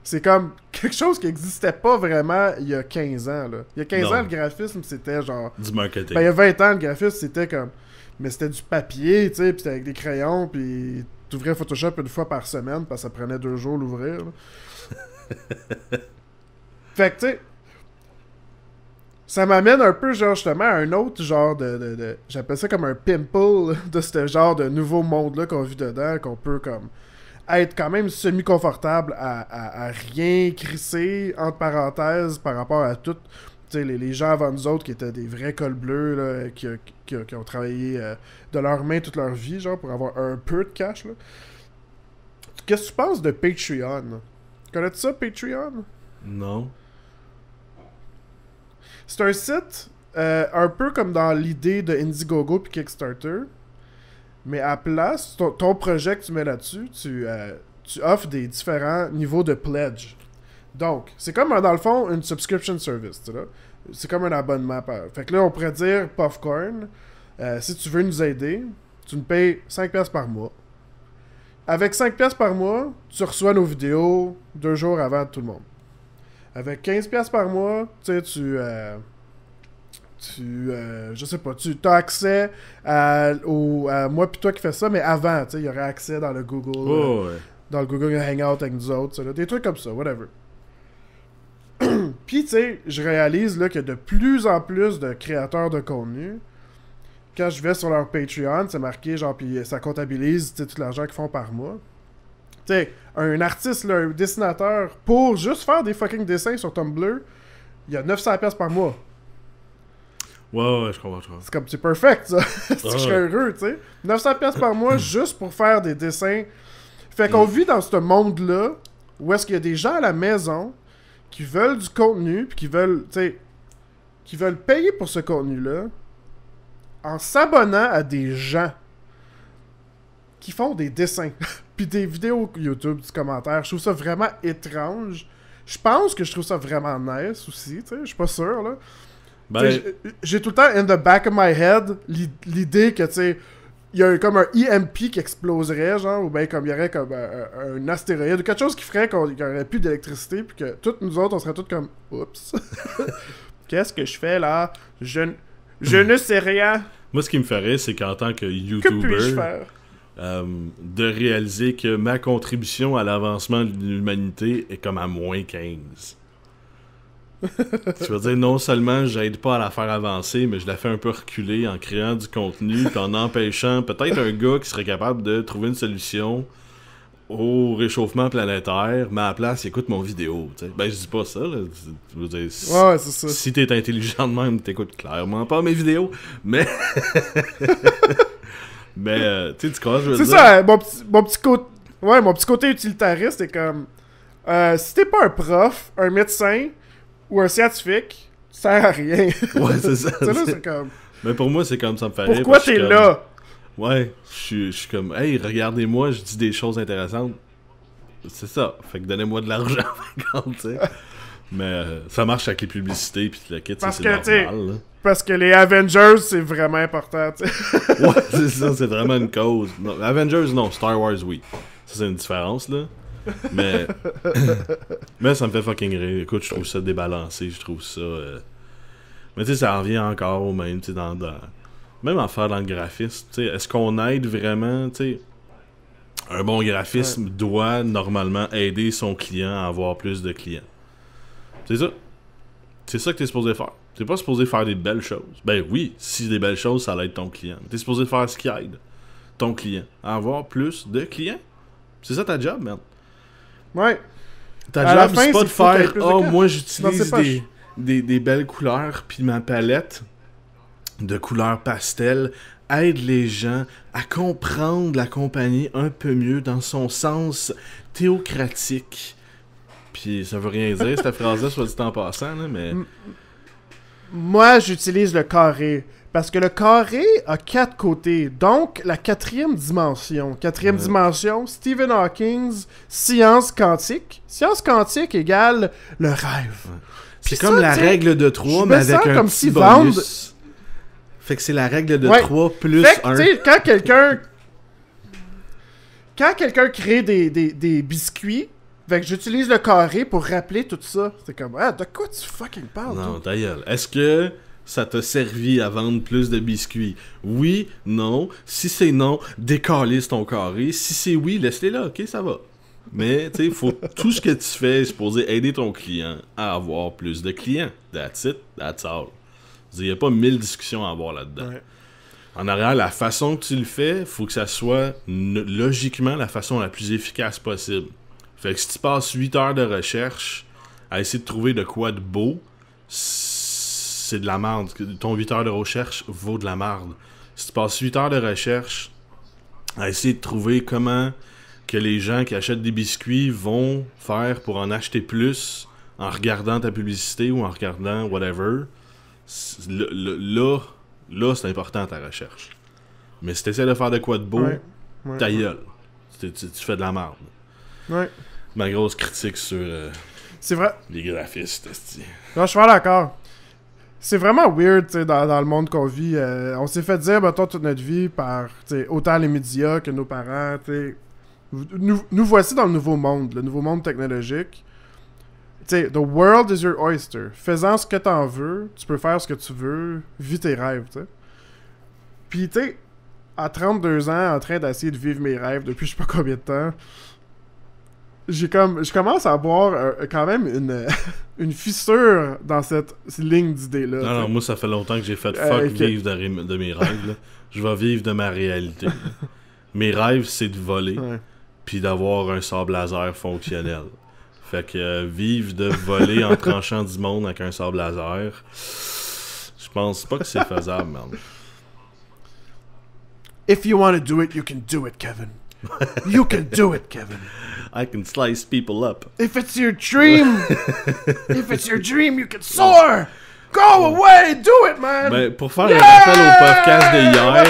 A: C'est comme quelque chose qui n'existait pas vraiment il y a 15 ans, là. Il y a 15 ans, le graphisme, c'était genre...
B: Du marketing.
A: Ben, il y a 20 ans, le graphisme, c'était comme... Mais c'était du papier, tu sais, pis c'était avec des crayons, pis t'ouvrais Photoshop 1 fois par semaine, parce que ça prenait 2 jours l'ouvrir, Fait que, tu sais... Ça m'amène un peu, genre, justement, à un autre genre de... J'appelle ça comme un pimple de ce genre de nouveau monde-là qu'on vit dedans, qu'on peut, comme... être quand même semi-confortable à rien crisser, entre parenthèses, par rapport à tout... Tu sais, les gens avant nous autres qui étaient des vrais cols bleus, là, qui ont travaillé de leurs mains toute leur vie, genre, pour avoir un peu de cash, là. Qu'est-ce que tu penses de Patreon? Connais-tu ça, Patreon?
B: Non.
A: C'est un site un peu comme dans l'idée de Indiegogo puis Kickstarter, mais à place, ton projet que tu mets là-dessus, tu offres des différents niveaux de pledge. Donc, c'est comme, dans le fond, une subscription service, tu sais, là. C'est comme un abonnement. Fait que là, on pourrait dire, Puffcorn, si tu veux nous aider, tu nous payes 5$ par mois. Avec 5$ par mois, tu reçois nos vidéos 2 jours avant tout le monde. Avec 15$ par mois, tu sais, je sais pas, tu as accès à moi pis toi qui fais ça, mais avant, tu sais, il y aurait accès dans le Google, dans le Google Hangout avec nous autres, ça, là, des trucs comme ça, whatever. Puis, tu sais, je réalise là que de plus en plus de créateurs de contenu, quand je vais sur leur Patreon, c'est marqué, genre, puis ça comptabilise, tu sais, tout l'argent qu'ils font par mois. Tu sais, un artiste, là, un dessinateur, pour juste faire des fucking dessins sur Tumblr, il y a 900$ par mois.
B: Ouais, je comprends.
A: C'est comme, c'est perfect, ça. Je serais heureux, tu sais. 900$ par mois juste pour faire des dessins. Fait qu'on vit dans ce monde-là où est-ce qu'il y a des gens à la maison qui veulent du contenu, puis qui veulent payer pour ce contenu-là en s'abonnant à des gens qui font des dessins, puis des vidéos YouTube, des commentaires. Je trouve ça vraiment étrange. Je pense que je trouve ça vraiment nice aussi, tu sais, je suis pas sûr, là. Ben... J'ai tout le temps, in the back of my head, l'idée que, tu sais, il y a comme un EMP qui exploserait, genre, ou bien comme il y aurait comme un astéroïde, ou quelque chose qui ferait qu'il n'y aurait plus d'électricité, puis que toutes nous autres, on serait toutes comme, oups. Qu'est-ce que je fais, là? Je ne sais rien.
B: Moi, ce qui me ferait, c'est qu'en tant que YouTuber...
A: Que puis-je faire?
B: De réaliser que ma contribution à l'avancement de l'humanité est comme à -15. Tu veux dire, non seulement j'aide pas à la faire avancer, mais je la fais un peu reculer en créant du contenu, puis en empêchant peut-être un gars qui serait capable de trouver une solution au réchauffement planétaire, mais à la place, il écoute mon vidéo. T'sais. Ben, je dis pas ça, là. Je veux dire,
A: ouais, c'est ça.
B: Si t'es intelligent de même, t'écoutes clairement pas mes vidéos, mais... mais, tu sais, tu crois, je veux dire...
A: C'est ça, mon petit côté utilitariste est comme... si t'es pas un prof, un médecin ou un scientifique, ça sert à rien.
B: Ouais, c'est ça.
A: Là, c'est comme...
B: Mais pour moi, c'est comme ça me fait rire.
A: Pourquoi t'es
B: comme...
A: là?
B: Ouais, je suis comme, hey, regardez-moi, je dis des choses intéressantes. C'est ça. Fait que donnez-moi de l'argent, tu sais. Mais ça marche avec les publicités, puis le kit, c'est normal. Là.
A: Parce que les Avengers, c'est vraiment important, tu sais.
B: Ouais, c'est ça, c'est vraiment une cause. Non, Avengers, non. Star Wars, oui. Ça, c'est une différence, là. Mais ça me fait fucking rire. Écoute, je trouve ça débalancé, je trouve ça... Mais tu sais, ça revient encore au même, tu sais, dans... Même en faire dans le graphisme, tu sais, est-ce qu'on aide vraiment, tu sais... Un bon graphisme doit normalement aider son client à avoir plus de clients. C'est ça. C'est ça que t'es supposé faire. T'es pas supposé faire des belles choses. Ben oui, si des belles choses, ça aide ton client. T'es supposé faire ce qui aide ton client à avoir plus de clients. C'est ça ta job, man.
A: Ouais.
B: Ta job, c'est pas de faire « Oh, moi, j'utilise
A: des
B: belles couleurs, puis ma palette de couleurs pastel aide les gens à comprendre la compagnie un peu mieux dans son sens théocratique. » Puis ça veut rien dire, cette phrase-là, soit dit en passant, là, mais...
A: Moi, j'utilise le carré. Parce que le carré a 4 côtés. Donc, la 4e dimension. 4e dimension, Stephen Hawking, science quantique. Science quantique égale le rêve.
B: Ouais. C'est comme ça, la règle de 3, mais avec un petit bonus.
A: Vendre...
B: Fait que c'est la règle de 3 plus
A: fait que,
B: 1.
A: Tu sais, quand quelqu'un crée des biscuits, fait que j'utilise le carré pour rappeler tout ça. C'est comme, ah, de quoi tu fucking parles?
B: Non, ta gueule. Est-ce que ça t'a servi à vendre plus de biscuits? Oui, non. Si c'est non, décalisse ton carré. Si c'est oui, laisse-les là, ok, ça va. Mais, tu sais, faut tout ce que tu fais est supposé aider ton client à avoir plus de clients. That's it, that's all. Il n'y a pas 1000 discussions à avoir là-dedans. Ouais. En arrière, la façon que tu le fais, faut que ça soit logiquement la façon la plus efficace possible. Fait que si tu passes 8 heures de recherche à essayer de trouver de quoi de beau, c'est de la merde. Ton 8 heures de recherche vaut de la merde. Si tu passes 8 heures de recherche à essayer de trouver comment que les gens qui achètent des biscuits vont faire pour en acheter plus en regardant ta publicité ou en regardant whatever, là c'est important ta recherche. Mais si tu essaies de faire de quoi de beau, ta gueule. Tu fais de la merde.
A: Ouais.
B: Ma grosse critique sur
A: c'est vrai.
B: Les graphistes.
A: Non, je suis pas d'accord. C'est vraiment weird, tu sais, dans le monde qu'on vit. On s'est fait dire, mettons, toute notre vie par, tu sais, autant les médias que nos parents, tu sais. Nous voici dans le nouveau monde technologique. Tu sais, the world is your oyster. Faisant ce que t'en veux, tu peux faire ce que tu veux, vis tes rêves, tu sais. Puis, tu sais, à 32 ans, en train d'essayer de vivre mes rêves depuis je sais pas combien de temps, je commence à avoir quand même une fissure dans cette ligne d'idées-là.
B: Non, moi, ça fait longtemps que j'ai fait vivre de mes rêves. Là. Je vais vivre de ma réalité. Mes rêves, c'est de voler, puis d'avoir un sabre laser fonctionnel. Fait que vivre de voler en tranchant du monde avec un sabre laser, je pense pas que c'est faisable, man.
A: If you want to do it, you can do it, Kevin. You can do it, Kevin.
B: I can slice people up.
A: If it's your dream, you can soar. Go away, do it, man.
B: Ben, pour faire un rappel au podcast de hier,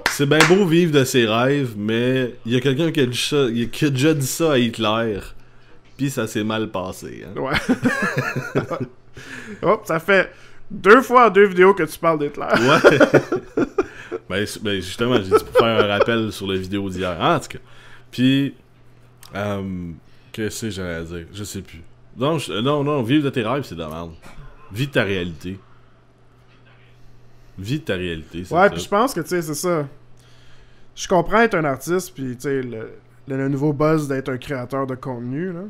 B: c'est bien beau vivre de ses rêves, mais il y a quelqu'un qui a déjà dit ça à Hitler, puis ça s'est mal passé. Hein?
A: Ouais. Hop, ça fait 2 fois en 2 vidéos que tu parles d'Hitler.
B: Ouais. ben justement, j'ai dit pour faire un rappel sur la vidéo d'hier. En tout cas. Puis, qu'est-ce que j'allais dire? Je sais plus. Non, vivre de tes rêves, c'est de la merde. Vis de ta réalité. Vis de ta réalité, c'est
A: ouais,
B: ça.
A: Puis je pense que, tu sais, c'est ça. Je comprends être un artiste, puis, tu sais, le nouveau buzz d'être un créateur de contenu, là.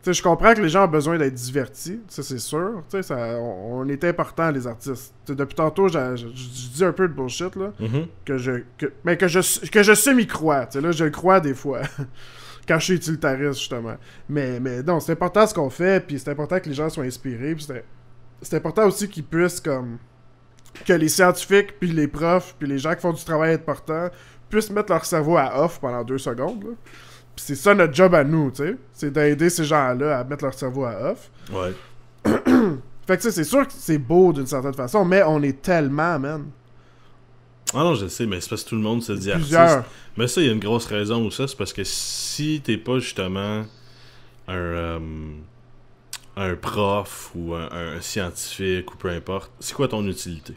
A: Tu sais, je comprends que les gens ont besoin d'être divertis, ça c'est sûr. Tu sais, on est important, les artistes. T'sais, depuis tantôt, je dis un peu de bullshit, là, mais que je semi-crois. Tu sais, là, je le crois des fois. Quand je suis utilitariste, justement. Mais non, c'est important ce qu'on fait, puis c'est important que les gens soient inspirés, puis c'est important aussi qu'ils puissent, comme... que les scientifiques, puis les profs, puis les gens qui font du travail important puissent mettre leur cerveau à off pendant 2 secondes, là. Puis c'est ça notre job à nous, tu sais. C'est d'aider ces gens-là à mettre leur cerveau à off.
B: Ouais.
A: Fait que tu sais, c'est sûr que c'est beau d'une certaine façon, mais on est tellement, man.
B: Ah non, je sais, mais c'est parce que tout le monde se dit
A: Plusieurs.
B: artiste. Mais ça, il y a une grosse raison où ça, c'est parce que si t'es pas justement un prof ou un scientifique ou peu importe, c'est quoi ton utilité?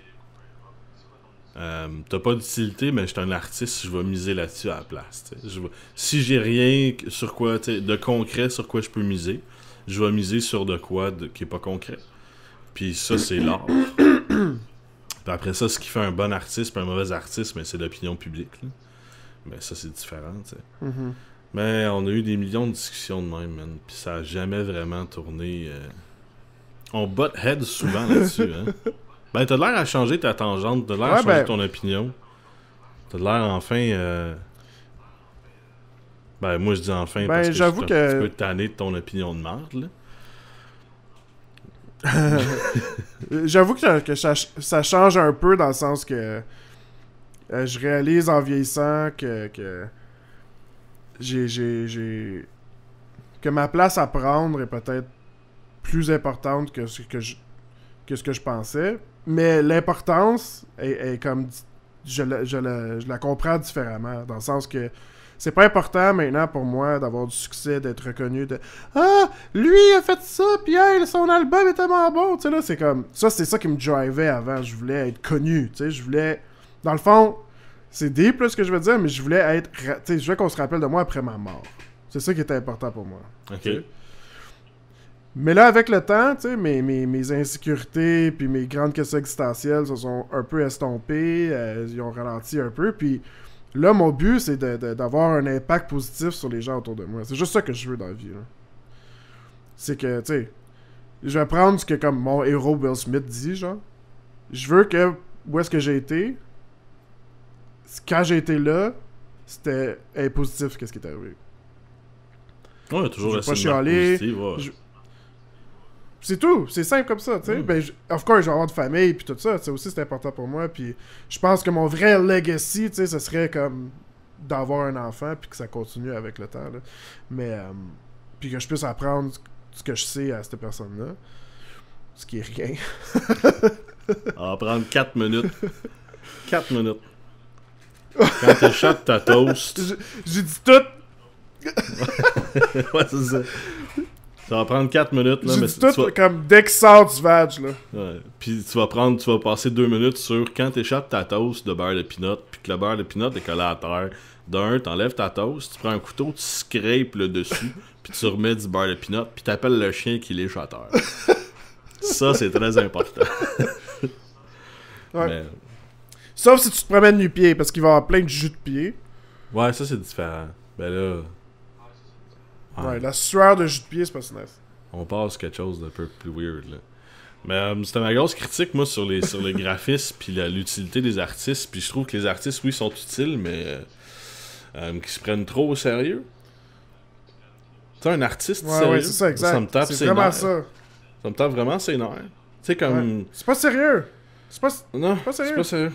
B: T'as pas d'utilité, mais je suis un artiste, je vais miser là-dessus à la place. Si j'ai rien sur quoi de concret sur quoi je peux miser, je vais miser sur de quoi qui est pas concret. Puis ça, c'est l'art. Puis après ça, ce qui fait un bon artiste et un mauvais artiste, mais c'est l'opinion publique. Là. Mais ça, c'est différent, tu sais.
A: Mm-hmm.
B: Mais on a eu des millions de discussions de même, man. Puis ça a jamais vraiment tourné... On butt head souvent là-dessus, hein. Ben, t'as l'air à changer ta tangente, t'as l'air à changer ton opinion. T'as l'air enfin... Ben, moi, je dis enfin
A: Ben,
B: parce que
A: j'avoue
B: je suis un petit
A: que...
B: peu tanné de ton opinion de merde, là.
A: J'avoue que ça change un peu dans le sens que je réalise en vieillissant que que ma place à prendre est peut-être plus importante que ce que je pensais. Mais l'importance est comme... Je la comprends différemment. Dans le sens que c'est pas important maintenant pour moi d'avoir du succès, d'être reconnu, de Ah, lui a fait ça, puis hey, son album est tellement bon. Tu sais, là, c'est comme... Ça, c'est ça qui me drivait avant. Je voulais être connu. Tu sais, je voulais... Dans le fond, c'est deep, là, ce que je veux dire, mais je voulais être... Tu sais, je voulais qu'on se rappelle de moi après ma mort. C'est ça qui était important pour moi.
B: Ok.
A: T'sais. Mais là, avec le temps, tu sais, mes insécurités puis mes grandes questions existentielles se sont un peu estompées, ils ont ralenti un peu, puis là, mon but, c'est d'avoir un impact positif sur les gens autour de moi. C'est juste ça que je veux dans la vie, là. C'est que, tu sais, je vais prendre ce que, comme mon héros Will Smith dit, genre, je veux que, où est-ce que j'ai été, quand j'ai été là, c'était positif, qu'est-ce qui est arrivé.
B: Ouais, toujours
A: je veux pas
B: la
A: chialer,
B: positive,
A: c'est tout, c'est simple comme ça, tu sais. Ben, of course, je vais avoir de famille puis tout ça, ça aussi c'est important pour moi, puis je pense que mon vrai legacy, tu sais, ce serait comme d'avoir un enfant puis que ça continue avec le temps, là. Mais, puis que je puisse apprendre ce que je sais à cette personne-là, ce qui est rien.
B: On va prendre 4 minutes. 4 minutes. Quand t'échappes ta toast...
A: J'ai dit tout!
B: Ouais, c'est ça. Ça va prendre 4 minutes, là,
A: J'ai
B: mais
A: dit tout comme dès que sort du vag, là.
B: Ouais. Puis tu vas passer 2 minutes sur quand t'échappes ta toast de beurre de pinot, puis que le beurre de pinot est collé à terre. D'un, t'enlèves ta toast, tu prends un couteau, tu scrapes le dessus, puis tu remets du beurre de pinot, puis t'appelles le chien qui lèche à terre. Ça, c'est très important.
A: Ouais.
B: Mais...
A: Sauf si tu te promènes nu-pied, parce qu'il va y avoir plein de jus de pied.
B: Ouais, ça, c'est différent. Ben là...
A: Ouais, la sueur de jus de pied, c'est pas si nice.
B: On passe quelque chose d'un peu plus weird, là. Mais c'était ma grosse critique, moi, sur les graphismes puis l'utilité des artistes. Puis je trouve que les artistes, oui, sont utiles, mais qu'ils se prennent trop au sérieux. Tu sais, un artiste
A: Ouais,
B: sérieux,
A: ouais, c'est ça, exact.
B: ça me tape
A: c'est
B: ses
A: vraiment
B: nerfs.
A: ça.
B: Ça me tape vraiment ses nerfs. Tu sais, comme...
A: Ouais. C'est pas sérieux.
B: Non,
A: pas sérieux.
B: c'est pas sérieux.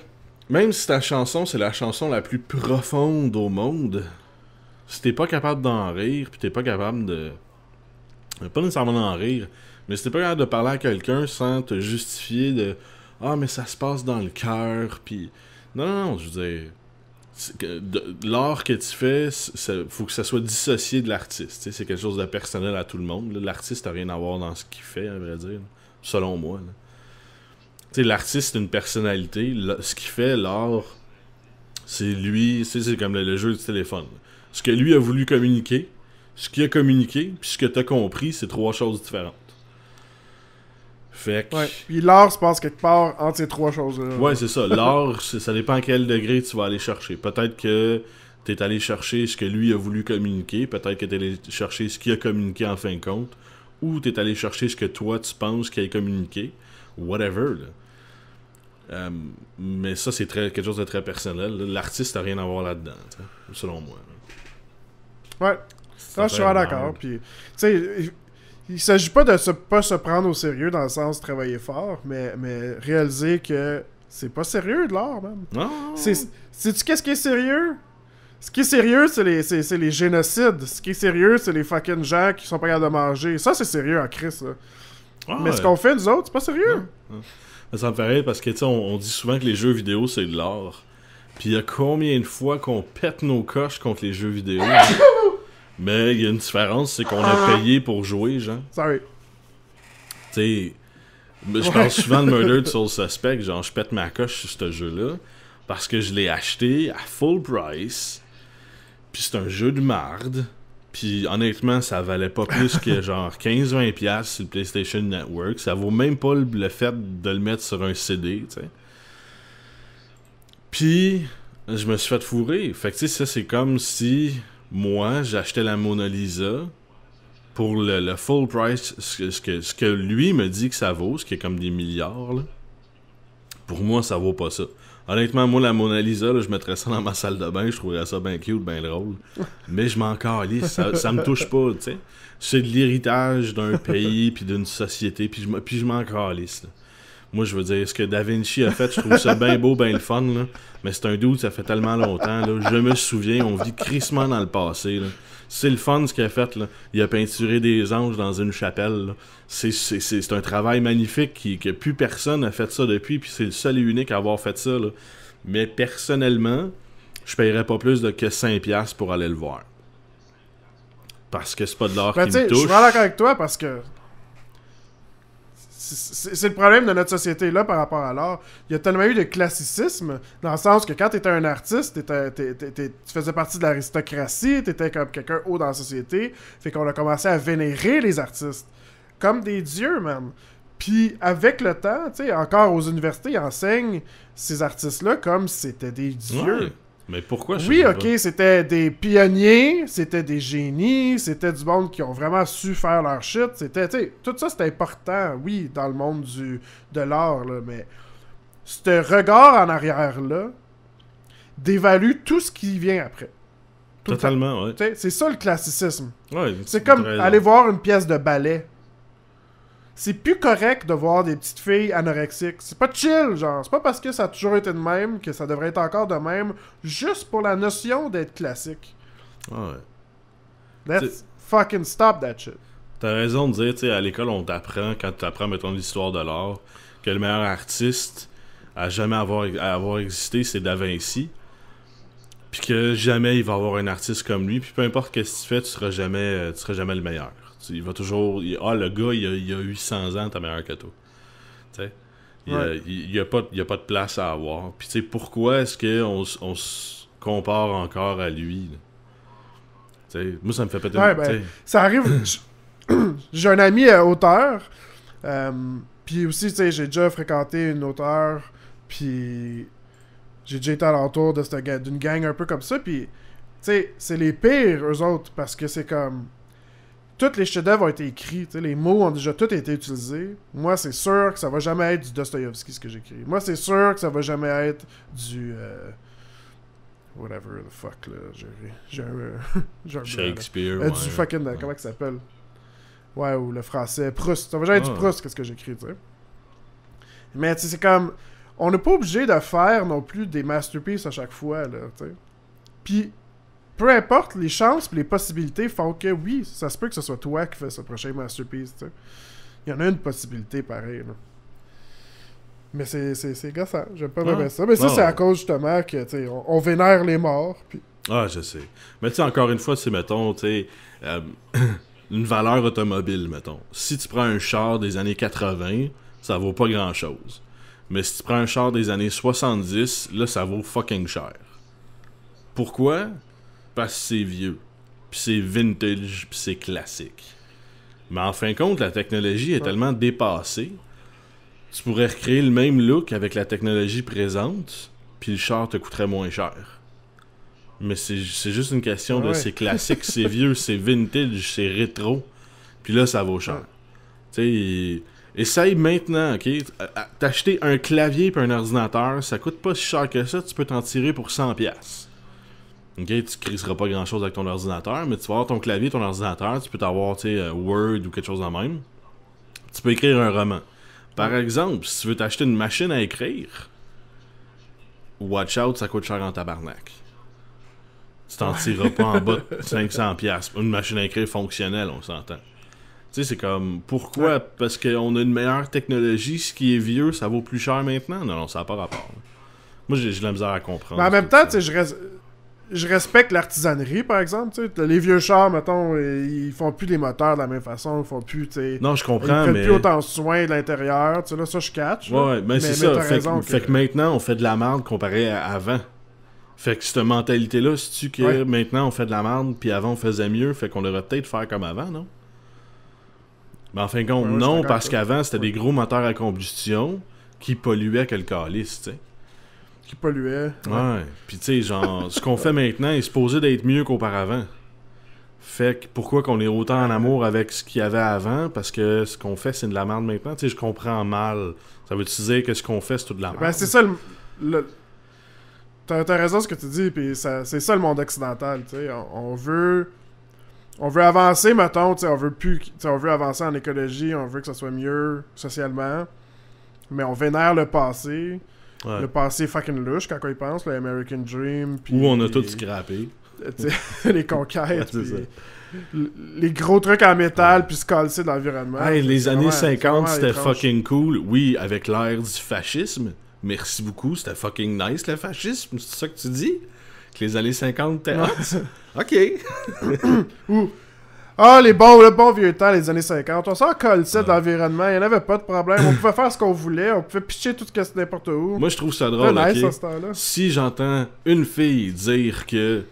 B: Même si ta chanson, c'est la chanson la plus profonde au monde, si t'es pas capable d'en rire, puis t'es pas capable de... Pas nécessairement d'en rire, mais si t'es pas capable de parler à quelqu'un sans te justifier de « Ah, mais ça se passe dans le cœur », puis... Non, je veux dire... L'art que tu fais, faut que ça soit dissocié de l'artiste. C'est quelque chose de personnel à tout le monde. L'artiste n'a rien à voir dans ce qu'il fait, à vrai dire. Selon moi. L'artiste, c'est une personnalité. Ce qu'il fait, l'art, c'est lui. C'est comme le jeu du téléphone. Ce que lui a voulu communiquer, ce qu'il a communiqué, puis ce que t'as compris, c'est 3 choses différentes. Fait que...
A: Ouais. Puis l'art se passe quelque part entre ces 3 choses-là.
B: Ouais, c'est ça. L'art, ça dépend à quel degré tu vas aller chercher. Peut-être que t'es allé chercher ce que lui a voulu communiquer. Peut-être que t'es allé chercher ce qu'il a communiqué en fin de compte. Ou t'es allé chercher ce que toi, tu penses qu'il a communiqué. Whatever, là. Mais ça, c'est quelque chose de très personnel. L'artiste n'a rien à voir là-dedans, selon moi. Là.
A: Ouais. Ça, je suis d'accord. Puis, tu sais, il s'agit pas de pas se prendre au sérieux dans le sens de travailler fort, mais réaliser que c'est pas sérieux de l'art, même.
B: Non.
A: Sais-tu qu'est-ce qui est sérieux? Ce qui est sérieux, c'est les génocides. Ce qui est sérieux, c'est les fucking gens qui sont pas capables de manger. Ça, c'est sérieux en Christ, là.
B: Ah,
A: mais ce qu'on fait, nous autres, c'est pas sérieux.
B: Non. Ça me fait rire parce que, tu sais, on dit souvent que les jeux vidéo, c'est de l'art. Puis il y a combien de fois qu'on pète nos coches contre les jeux vidéo? Mais il y a une différence, c'est qu'on a payé pour jouer, genre.
A: Sorry.
B: Tu sais, je parle souvent de Murder Soul Suspect, genre, je pète ma coche sur ce jeu-là, parce que je l'ai acheté à full price, puis c'est un jeu de marde, puis honnêtement, ça valait pas plus que genre 15-20$ sur le PlayStation Network, ça vaut même pas le fait de le mettre sur un CD, tu sais. Puis, je me suis fait fourrer. Fait que, tu sais, ça, c'est comme si... Moi, j'achetais la Mona Lisa pour le full price, ce que lui me dit que ça vaut, ce qui est comme des milliards, là. Pour moi, ça vaut pas ça. Honnêtement, moi, la Mona Lisa, là, je mettrais ça dans ma salle de bain, je trouverais ça bien cute, bien drôle. Mais je m'en calisse, ça me touche pas, tu sais. C'est de l'héritage d'un pays, puis d'une société, puis je m'en calisse, là. Moi, je veux dire, ce que Da Vinci a fait, je trouve ça bien beau, bien le fun, là. Mais c'est un dude, ça fait tellement longtemps, là. Je me souviens, on vit crissement dans le passé, là. C'est le fun, ce qu'il a fait, là. Il a peinturé des anges dans une chapelle, là. C'est un travail magnifique que plus personne n'a fait ça depuis, puis c'est le seul et unique à avoir fait ça, là. Mais personnellement, je paierais pas plus que 5$ pour aller le voir. Parce que c'est pas de l'art qui me touche.
A: Je suis vraiment d'accord avec toi, parce que c'est le problème de notre société là par rapport à l'art. Il y a tellement eu de classicisme, dans le sens que quand t'étais un artiste, tu faisais partie de l'aristocratie, t'étais comme quelqu'un haut dans la société, fait qu'on a commencé à vénérer les artistes comme des dieux, man. Puis avec le temps, tu sais, encore aux universités, ils enseignent ces artistes-là comme si c'était des dieux.
B: Ouais. Mais pourquoi
A: Oui, ok, c'était des pionniers, c'était des génies, c'était du monde qui ont vraiment su faire leur shit. C'était, tu sais, tout ça c'est important, oui, dans le monde de l'art, là, mais ce regard en arrière-là dévalue tout ce qui vient après.
B: Totalement, ouais.
A: T'sais, c'est ça le classicisme.
B: Ouais,
A: c'est comme aller voir une pièce de ballet. C'est plus correct de voir des petites filles anorexiques. C'est pas chill, genre. C'est pas parce que ça a toujours été de même que ça devrait être encore de même, juste pour la notion d'être classique.
B: Ouais.
A: Let's fucking stop that shit.
B: T'as raison de dire, tu sais, à l'école, on t'apprend, quand tu apprends, mettons, l'histoire de l'art, que le meilleur artiste à jamais avoir existé, c'est Da Vinci. Puis que jamais il va y avoir un artiste comme lui. Puis peu importe ce que tu fais, tu seras jamais le meilleur. Il va toujours... le gars, il a 800 ans, t'es meilleur que toi. Tu sais? Il y a pas de place à avoir. Puis tu sais, pourquoi est-ce qu'on se compare encore à lui? Tu sais, moi, ça me fait péter...
A: Ouais, ben, ça arrive... J'ai un ami auteur. Puis aussi, tu sais, j'ai déjà fréquenté une auteure. Puis j'ai déjà été à l'entour d'une gang un peu comme ça. Puis, tu sais, c'est les pires, eux autres, parce que c'est comme... Tous les chefs-d'œuvre ont été écrits, tu sais, les mots ont déjà tous été utilisés. Moi, c'est sûr que ça va jamais être du Dostoïevski, ce que j'écris. Moi, c'est sûr que ça va jamais être du... whatever the fuck, là. J'ai un
B: Shakespeare,
A: ouais. Du fucking... Comment ça s'appelle? Ouais, ou le français. Proust. Ça va jamais être du Proust, qu'est-ce que j'écris, tu sais. Mais, tu sais, c'est comme... On n'est pas obligé de faire non plus des masterpieces à chaque fois, là, tu sais. Puis... Peu importe, les chances et les possibilités font que oui, ça se peut que ce soit toi qui fais ce prochain masterpiece, tu sais. Il y en a une possibilité pareille, là. Mais c'est gossant, j'aime pas vraiment ça. Mais ça, c'est à cause justement que, tu sais, on vénère les morts, puis...
B: Ah, je sais. Mais tu sais, encore une fois, c'est, mettons, tu sais, une valeur automobile, mettons. Si tu prends un char des années 80, ça vaut pas grand-chose. Mais si tu prends un char des années 70, là, ça vaut fucking cher. Pourquoi? Parce que c'est vieux, puis c'est vintage, puis c'est classique. Mais en fin de compte, la technologie est tellement dépassée, tu pourrais recréer le même look avec la technologie présente, puis le char te coûterait moins cher. Mais c'est juste une question de c'est classique, c'est vieux, c'est vintage, c'est rétro, puis là, ça vaut cher. Tu sais, essaye maintenant, ok? T'acheter un clavier puis un ordinateur, ça coûte pas si cher que ça, tu peux t'en tirer pour 100$. Ok, tu crisseras pas grand chose avec ton ordinateur, mais tu vas avoir ton clavier, ton ordinateur, tu peux t'avoir, tu sais, Word ou quelque chose de même. Tu peux écrire un roman. Par exemple, si tu veux t'acheter une machine à écrire, watch out, ça coûte cher en tabarnak. Tu t'en tireras pas en bas de 500$. Une machine à écrire fonctionnelle, on s'entend. Tu sais, c'est comme, pourquoi? Parce qu'on a une meilleure technologie, ce qui est vieux, ça vaut plus cher maintenant? Non, ça n'a pas rapport. Moi, j'ai de la misère à comprendre.
A: Mais en même temps, tu sais, je respecte l'artisanerie, par exemple. T'sais. Les vieux chars, mettons, ils font plus les moteurs de la même façon. Ils font plus, t'sais...
B: Non, je comprends,
A: ils
B: mais...
A: prennent plus autant soin de l'intérieur. Là, ça, je catch.
B: Ouais, mais c'est ça. Fait que maintenant, on fait de la merde comparé à avant. Fait que cette mentalité-là, c'est-tu que maintenant, on fait de la merde, puis avant, on faisait mieux, fait qu'on devrait peut-être faire comme avant, non? Mais en fin de compte, non, parce qu'avant, c'était des gros moteurs à combustion qui polluaient que le calice, tu sais.
A: Qui polluait.
B: Ouais. Puis tu sais, genre, ce qu'on fait maintenant est supposé d'être mieux qu'auparavant. Fait que pourquoi qu'on est autant en amour avec ce qu'il y avait avant? Parce que ce qu'on fait, c'est de la merde maintenant. Tu sais, je comprends mal. Ça veut-tu dire que ce qu'on fait, c'est tout de la merde?
A: Ben, c'est ça T'as raison ce que tu dis, puis c'est ça le monde occidental, tu sais. On veut avancer, mettons, tu sais, on veut avancer en écologie, on veut que ça soit mieux socialement, mais on vénère le passé.
B: Ouais.
A: Le passé fucking louche quand on y pense, le American Dream.
B: Où on a tout scrappé.
A: Les conquêtes. Les gros trucs en métal, puis se coller de l'environnement.
B: Hey, les années 50, c'était
A: étrange.
B: fucking cool. Oui, avec l'ère du fascisme. Merci beaucoup, c'était fucking nice le fascisme. C'est ça que tu dis? Que les années 50 étaient hot? Ok.
A: Le bon vieux temps, les années 50. On s'en colle de l'environnement. Il n'y en avait pas de problème. On pouvait faire ce qu'on voulait. On pouvait pitcher tout ce que c'était n'importe où.
B: Moi, je trouve ça drôle,
A: nice,
B: ok?
A: à ce temps-là.
B: Si j'entends une fille dire que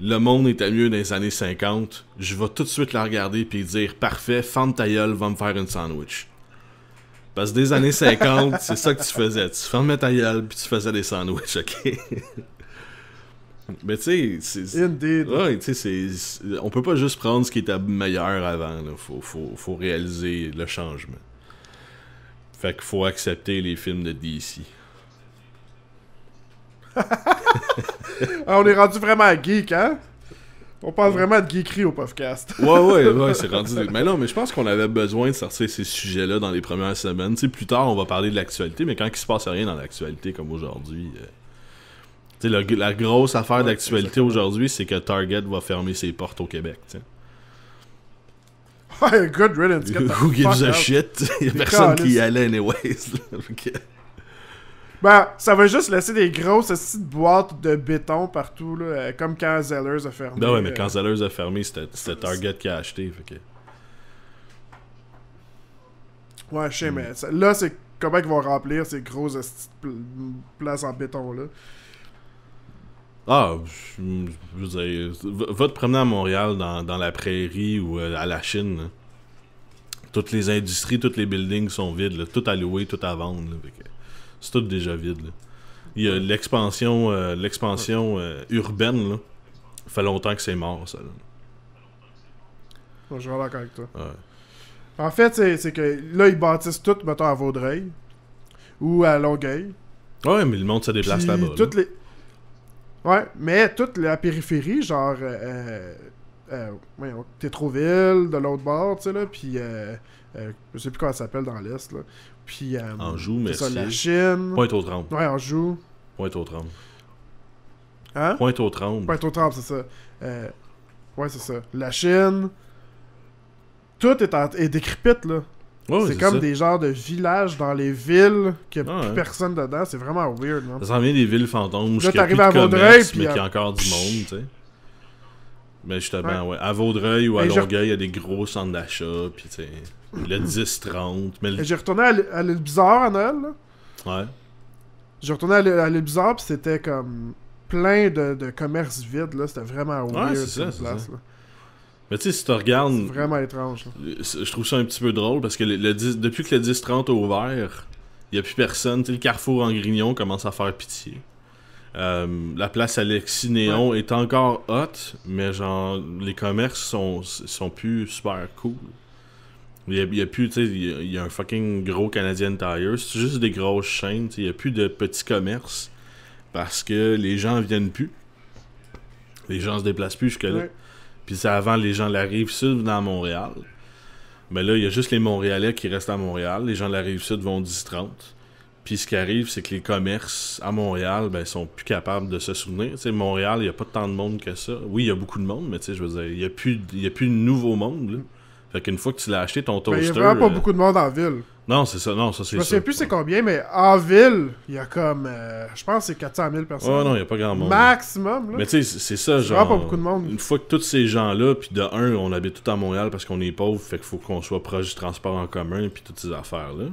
B: le monde était mieux dans les années 50, je vais tout de suite la regarder puis dire « Parfait, ferme ta gueule, va me faire une sandwich. » Parce que des années 50, c'est ça que tu faisais. Tu fermais ta gueule puis tu faisais des sandwichs, ok? Mais tu sais,
A: Indeed.
B: Ouais, tu sais, on peut pas juste prendre ce qui était meilleur avant. Là. Faut réaliser le changement. Fait qu'il faut accepter les films de DC.
A: On est rendu vraiment geek, hein? On parle vraiment de geekerie au podcast.
B: Ouais, c'est rendu... Mais non, mais je pense qu'on avait besoin de sortir ces sujets-là dans les premières semaines. Tu sais, plus tard, on va parler de l'actualité, mais quand il se passe rien dans l'actualité, comme aujourd'hui... Tu sais, la grosse affaire d'actualité aujourd'hui, c'est que Target va fermer ses portes au Québec, tu sais.
A: Ouais, good riddance.
B: Who gives a shit? Il y a personne qui y allait anyways.
A: Ben, ça va juste laisser des grosses petites boîtes de béton partout, là, comme quand Zellers a fermé.
B: Ben ouais, mais quand Zellers a fermé, c'était Target qui a acheté, fait que...
A: Ouais, je sais, mais là, c'est comment ils vont remplir ces grosses places en béton, là.
B: Ah, je veux dire, va te promener à Montréal, dans la prairie ou à la Chine, là. Toutes les industries, tous les buildings sont vides, là. Tout à louer, tout à vendre, là, fait que... C'est tout déjà vide, là. Il y a l'expansion urbaine, là. Ça fait longtemps que c'est mort, ça, là.
A: Bon, je vais d'accord avec toi.
B: Ouais.
A: En fait, c'est que là, ils bâtissent tout, mettons, à Vaudreuil ou à Longueuil.
B: Ouais, mais le monde se déplace là-bas.
A: Toutes les... Ouais, mais toute la périphérie, genre... Tétroville, de l'autre bord, tu sais, là, puis... je sais plus comment ça s'appelle dans l'Est, là. Puis...
B: Anjou, mais
A: c'est ça, la Chine...
B: Pointe-aux-Trembles.
A: Ouais, Anjou.
B: Pointe-aux-Trembles.
A: Hein?
B: Pointe-aux-Trembles.
A: Pointe-aux-Trembles, c'est ça. Ouais, c'est ça. La Chine... Tout est décrépite, là.
B: Ouais,
A: c'est comme
B: ça.
A: des genres de villages dans les villes qu'il n'y a plus personne dedans. C'est vraiment weird, man.
B: Ça s'en vient des villes fantômes.
A: Là,
B: t'arrives
A: à Vaudreuil,
B: mais qu'il y a encore du monde, tu sais. Mais justement, ouais. À Vaudreuil ou à Longueuil, il y a des gros centres d'achat, puis tu sais, le 10-30. Mais...
A: J'ai retourné à l'île Bizarre à Noël, là.
B: Ouais.
A: J'ai retourné à l'île Bizarre, puis c'était comme plein de commerces vides, là. C'était vraiment weird,
B: ouais, c'est
A: cette place, là.
B: Mais tu sais, si tu regardes...
A: C'est vraiment étrange, là.
B: Je trouve ça un petit peu drôle, parce que depuis que le 10-30 a ouvert, il n'y a plus personne. Tu sais, le Carrefour en Grignon commence à faire pitié. La place Alexis Néon est encore hot, mais genre, les commerces sont plus super cool. Il y a plus, tu sais, il y a un fucking gros Canadian Tire. C'est juste des grosses chaînes, tu sais. Il n'y a plus de petits commerces, parce que les gens viennent plus. Les gens se déplacent plus jusque-là.
A: Ouais.
B: Puis c'est avant les gens de la Rive-Sud venant à Montréal. Mais là, il y a juste les Montréalais qui restent à Montréal. Les gens de la Rive-Sud vont 10-30. Puis ce qui arrive, c'est que les commerces à Montréal, ben, sont plus capables de se souvenir. Tu sais, Montréal, il n'y a pas tant de monde que ça. Oui, il y a beaucoup de monde, mais tu sais, je veux dire, il y a plus de nouveau monde, là. Fait qu'une fois que tu l'as acheté, ton toaster...
A: Il y a vraiment pas beaucoup de monde en ville.
B: Non, c'est ça. Non, ça, c'est ça.
A: Je me souviens plus c'est combien, mais en ville, il y a comme... je pense que c'est 400 000 personnes.
B: Ouais, non, il n'y a pas grand monde.
A: Maximum, là.
B: Mais tu sais, c'est ça, genre...
A: vraiment pas beaucoup de monde.
B: Une fois que tous ces gens-là, puis de un, on habite tout à Montréal parce qu'on est pauvre, fait qu'il faut qu'on soit proche du transport en commun, puis toutes ces affaires-là.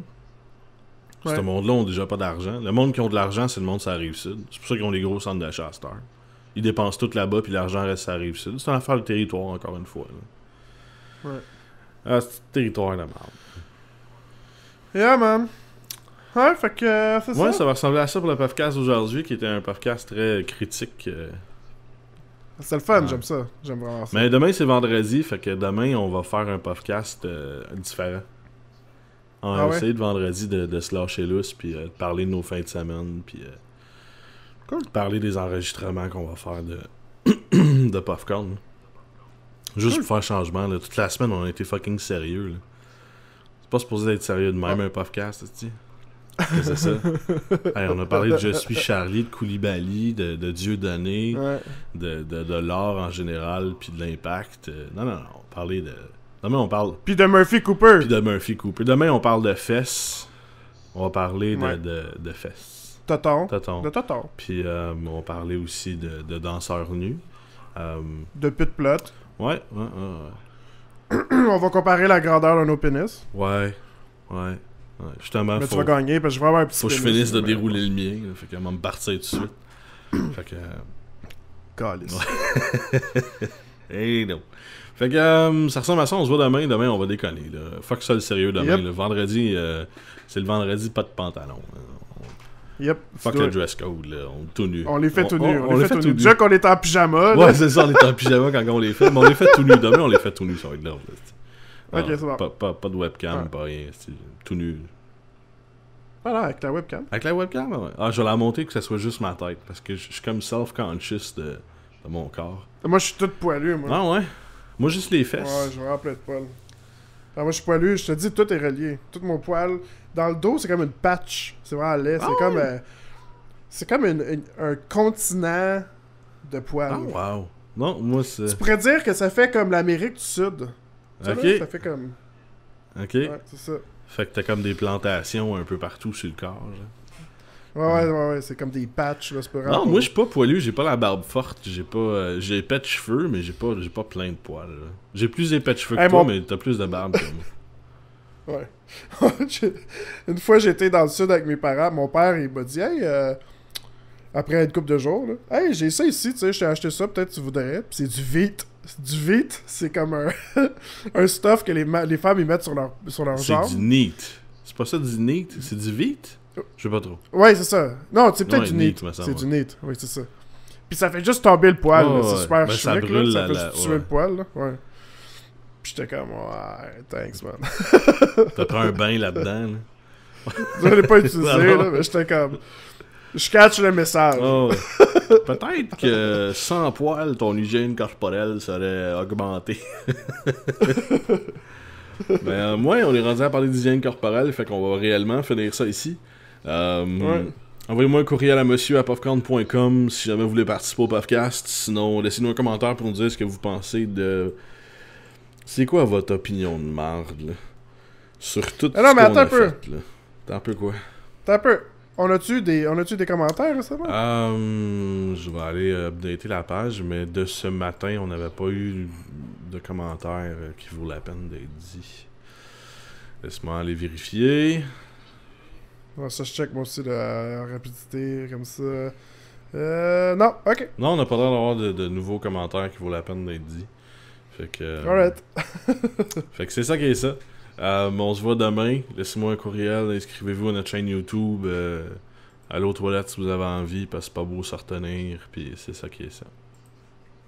B: Ouais. Ce monde-là ont déjà pas d'argent. Le monde qui ont de l'argent, c'est le monde sur la Rive-Sud. C'est pour ça qu'ils ont les gros centres d'achat à cette heure. Ils dépensent tout là-bas, puis l'argent reste sur la Rive-Sud. C'est une affaire de territoire, encore une fois. Là.
A: Ouais.
B: Ah, c'est territoire de merde.
A: Yeah, man. Ouais, fait que c'est ça.
B: Ouais, ça va ressembler à ça pour le podcast d'aujourd'hui, qui était un podcast très critique.
A: C'est le fun,
B: Ouais.
A: j'aime ça. J'aime vraiment ça.
B: Mais demain, c'est vendredi, fait que demain, on va faire un podcast différent. On va essayer de vendredi de se lâcher lousse, puis de parler de nos fins de semaine, puis
A: Cool.
B: parler des enregistrements qu'on va faire de, de Popcorn. Juste pour faire changement, là. Toute la semaine, on a été fucking sérieux, là. C'est pas supposé être sérieux de même, un podcast, tu c'est ça. Hey, on a parlé de Je suis Charlie, de Koulibaly, de Dieudonné, de l'art en général, puis de l'impact. Non, on parlait de... Demain, on parle...
A: Puis de Murphy Cooper.
B: Puis de Murphy Cooper. Demain, on parle de fesses. On va parler de fesses.
A: Toton.
B: Toton.
A: De Toton.
B: Puis on va parler aussi de danseurs nus.
A: De pute plot.
B: Ouais.
A: On va comparer la grandeur de nos pénis.
B: Ouais. Justement,
A: Mais tu vas gagner parce que je vais avoir un petit
B: faut que je
A: pénis,
B: finisse de
A: mais
B: dérouler le mien. Là, fait qu'elle va me partir tout de suite. Fait que...
A: Calice.
B: Hey non. Fait que ça ressemble à ça, on se voit demain. Demain, on va déconner. Là. Fuck ça le sérieux demain.
A: Yep.
B: Le vendredi, c'est le vendredi, pas de pantalon.
A: Yep.
B: Fuck le dress code, là. On est tout nu.
A: On les fait tout nu. On les fait tout nu.
B: nu.
A: Déjà qu'on est en pyjama.
B: Ouais,
A: Là.
B: c'est ça, on est en pyjama quand on les fait. Mais on les fait tout nu. Demain, on les fait tout nu, ça va être là.
A: Ok, c'est bon.
B: Pas de webcam, pas rien. C'est tout nu.
A: Voilà, avec la webcam.
B: Avec la webcam, ouais. Ah, je vais la monter que ça soit juste ma tête. Parce que je suis comme self-conscious de mon corps.
A: Moi, je suis tout poilu, moi.
B: Ah ouais? Moi, juste les fesses.
A: Ouais, je vais avoir plein de poils. Ah, moi, je suis poilu. Je te dis, tout est relié. Tout mon poil. Dans le dos, c'est comme une patch. C'est vraiment laid. C'est comme un continent de poils.
B: Ah, wow. Non, moi, c'est...
A: Tu pourrais dire que ça fait comme l'Amérique du Sud. Ça,
B: Ok.
A: là, ça fait comme...
B: Ok.
A: Ouais, c'est ça.
B: Fait que t'as comme des plantations un peu partout sur le corps, genre.
A: Ouais, c'est comme des patchs, là, c'est pas grave.
B: Non, moi, je suis pas poilu, j'ai pas la barbe forte, j'ai pas... j'ai épais de cheveux, mais j'ai pas plein de poils, là. J'ai plus épais de cheveux que toi, mais t'as plus de barbe que moi.
A: Ouais. Une fois, j'étais dans le sud avec mes parents. Mon père, il m'a dit, hey, après une couple de jours, là, hey, j'ai ça ici, tu sais, je t'ai acheté ça, peut-être tu voudrais. Puis c'est du vite. Du vite, c'est comme un stuff que les femmes ils mettent sur leur jambe.
B: C'est du neat. C'est pas ça du neat? C'est du vite? Je sais pas trop.
A: Ouais, c'est ça. Non, c'est peut-être
B: Ouais,
A: du
B: neat,
A: neat.
B: me semble,
A: C'est du neat, oui, c'est ça. Puis ça fait juste tomber le poil,
B: Oh,
A: là. C'est
B: ouais.
A: super
B: Ben,
A: chic,
B: ça
A: là.
B: brûle
A: Ça fait
B: la-
A: juste tuer
B: ouais.
A: le poil, là. Ouais. Puis j'étais comme, ouais, thanks, man.
B: T'as pris un bain là-dedans, là.
A: Je l'ai pas utilisé,
B: Non.
A: là, mais j'étais comme... Je catch le message.
B: Oh, peut-être que sans poil, ton hygiène corporelle serait augmentée. Mais moi, on est rendu à parler d'hygiène corporelle, fait qu'on va réellement finir ça ici. Envoyez-moi un courriel à monsieur@popcorn.com si jamais vous voulez participer au podcast. Sinon, laissez-nous un commentaire pour nous dire ce que vous pensez de... C'est quoi votre opinion de marde, là? Sur tout ce
A: non, mais
B: qu'on
A: attends
B: a
A: un peu.
B: fait, là. T'as un peu quoi?
A: T'as un peu... On a-tu des commentaires récemment?
B: Je vais aller updater la page, mais de ce matin, on n'avait pas eu de commentaires qui vaut la peine d'être dit. Laisse-moi aller vérifier.
A: Ouais, ça, je check moi aussi la rapidité, comme ça. Non, ok.
B: Non, on n'a pas l'air d'avoir de nouveaux commentaires qui vaut la peine d'être dit. Fait que...
A: Alright.
B: Fait que c'est ça qui est ça. On se voit demain. Laissez-moi un courriel. Inscrivez-vous à notre chaîne YouTube. Allez aux toilettes si vous avez envie, parce que c'est pas beau se retenir. Puis c'est ça qui est ça.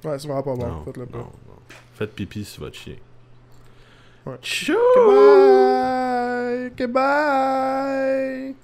A: Ouais, c'est vraiment pas bon.
B: Non,
A: Faites-le pas.
B: non. Faites pipi sur votre chien.
A: Ouais.
B: Tchou!
A: Goodbye! Goodbye!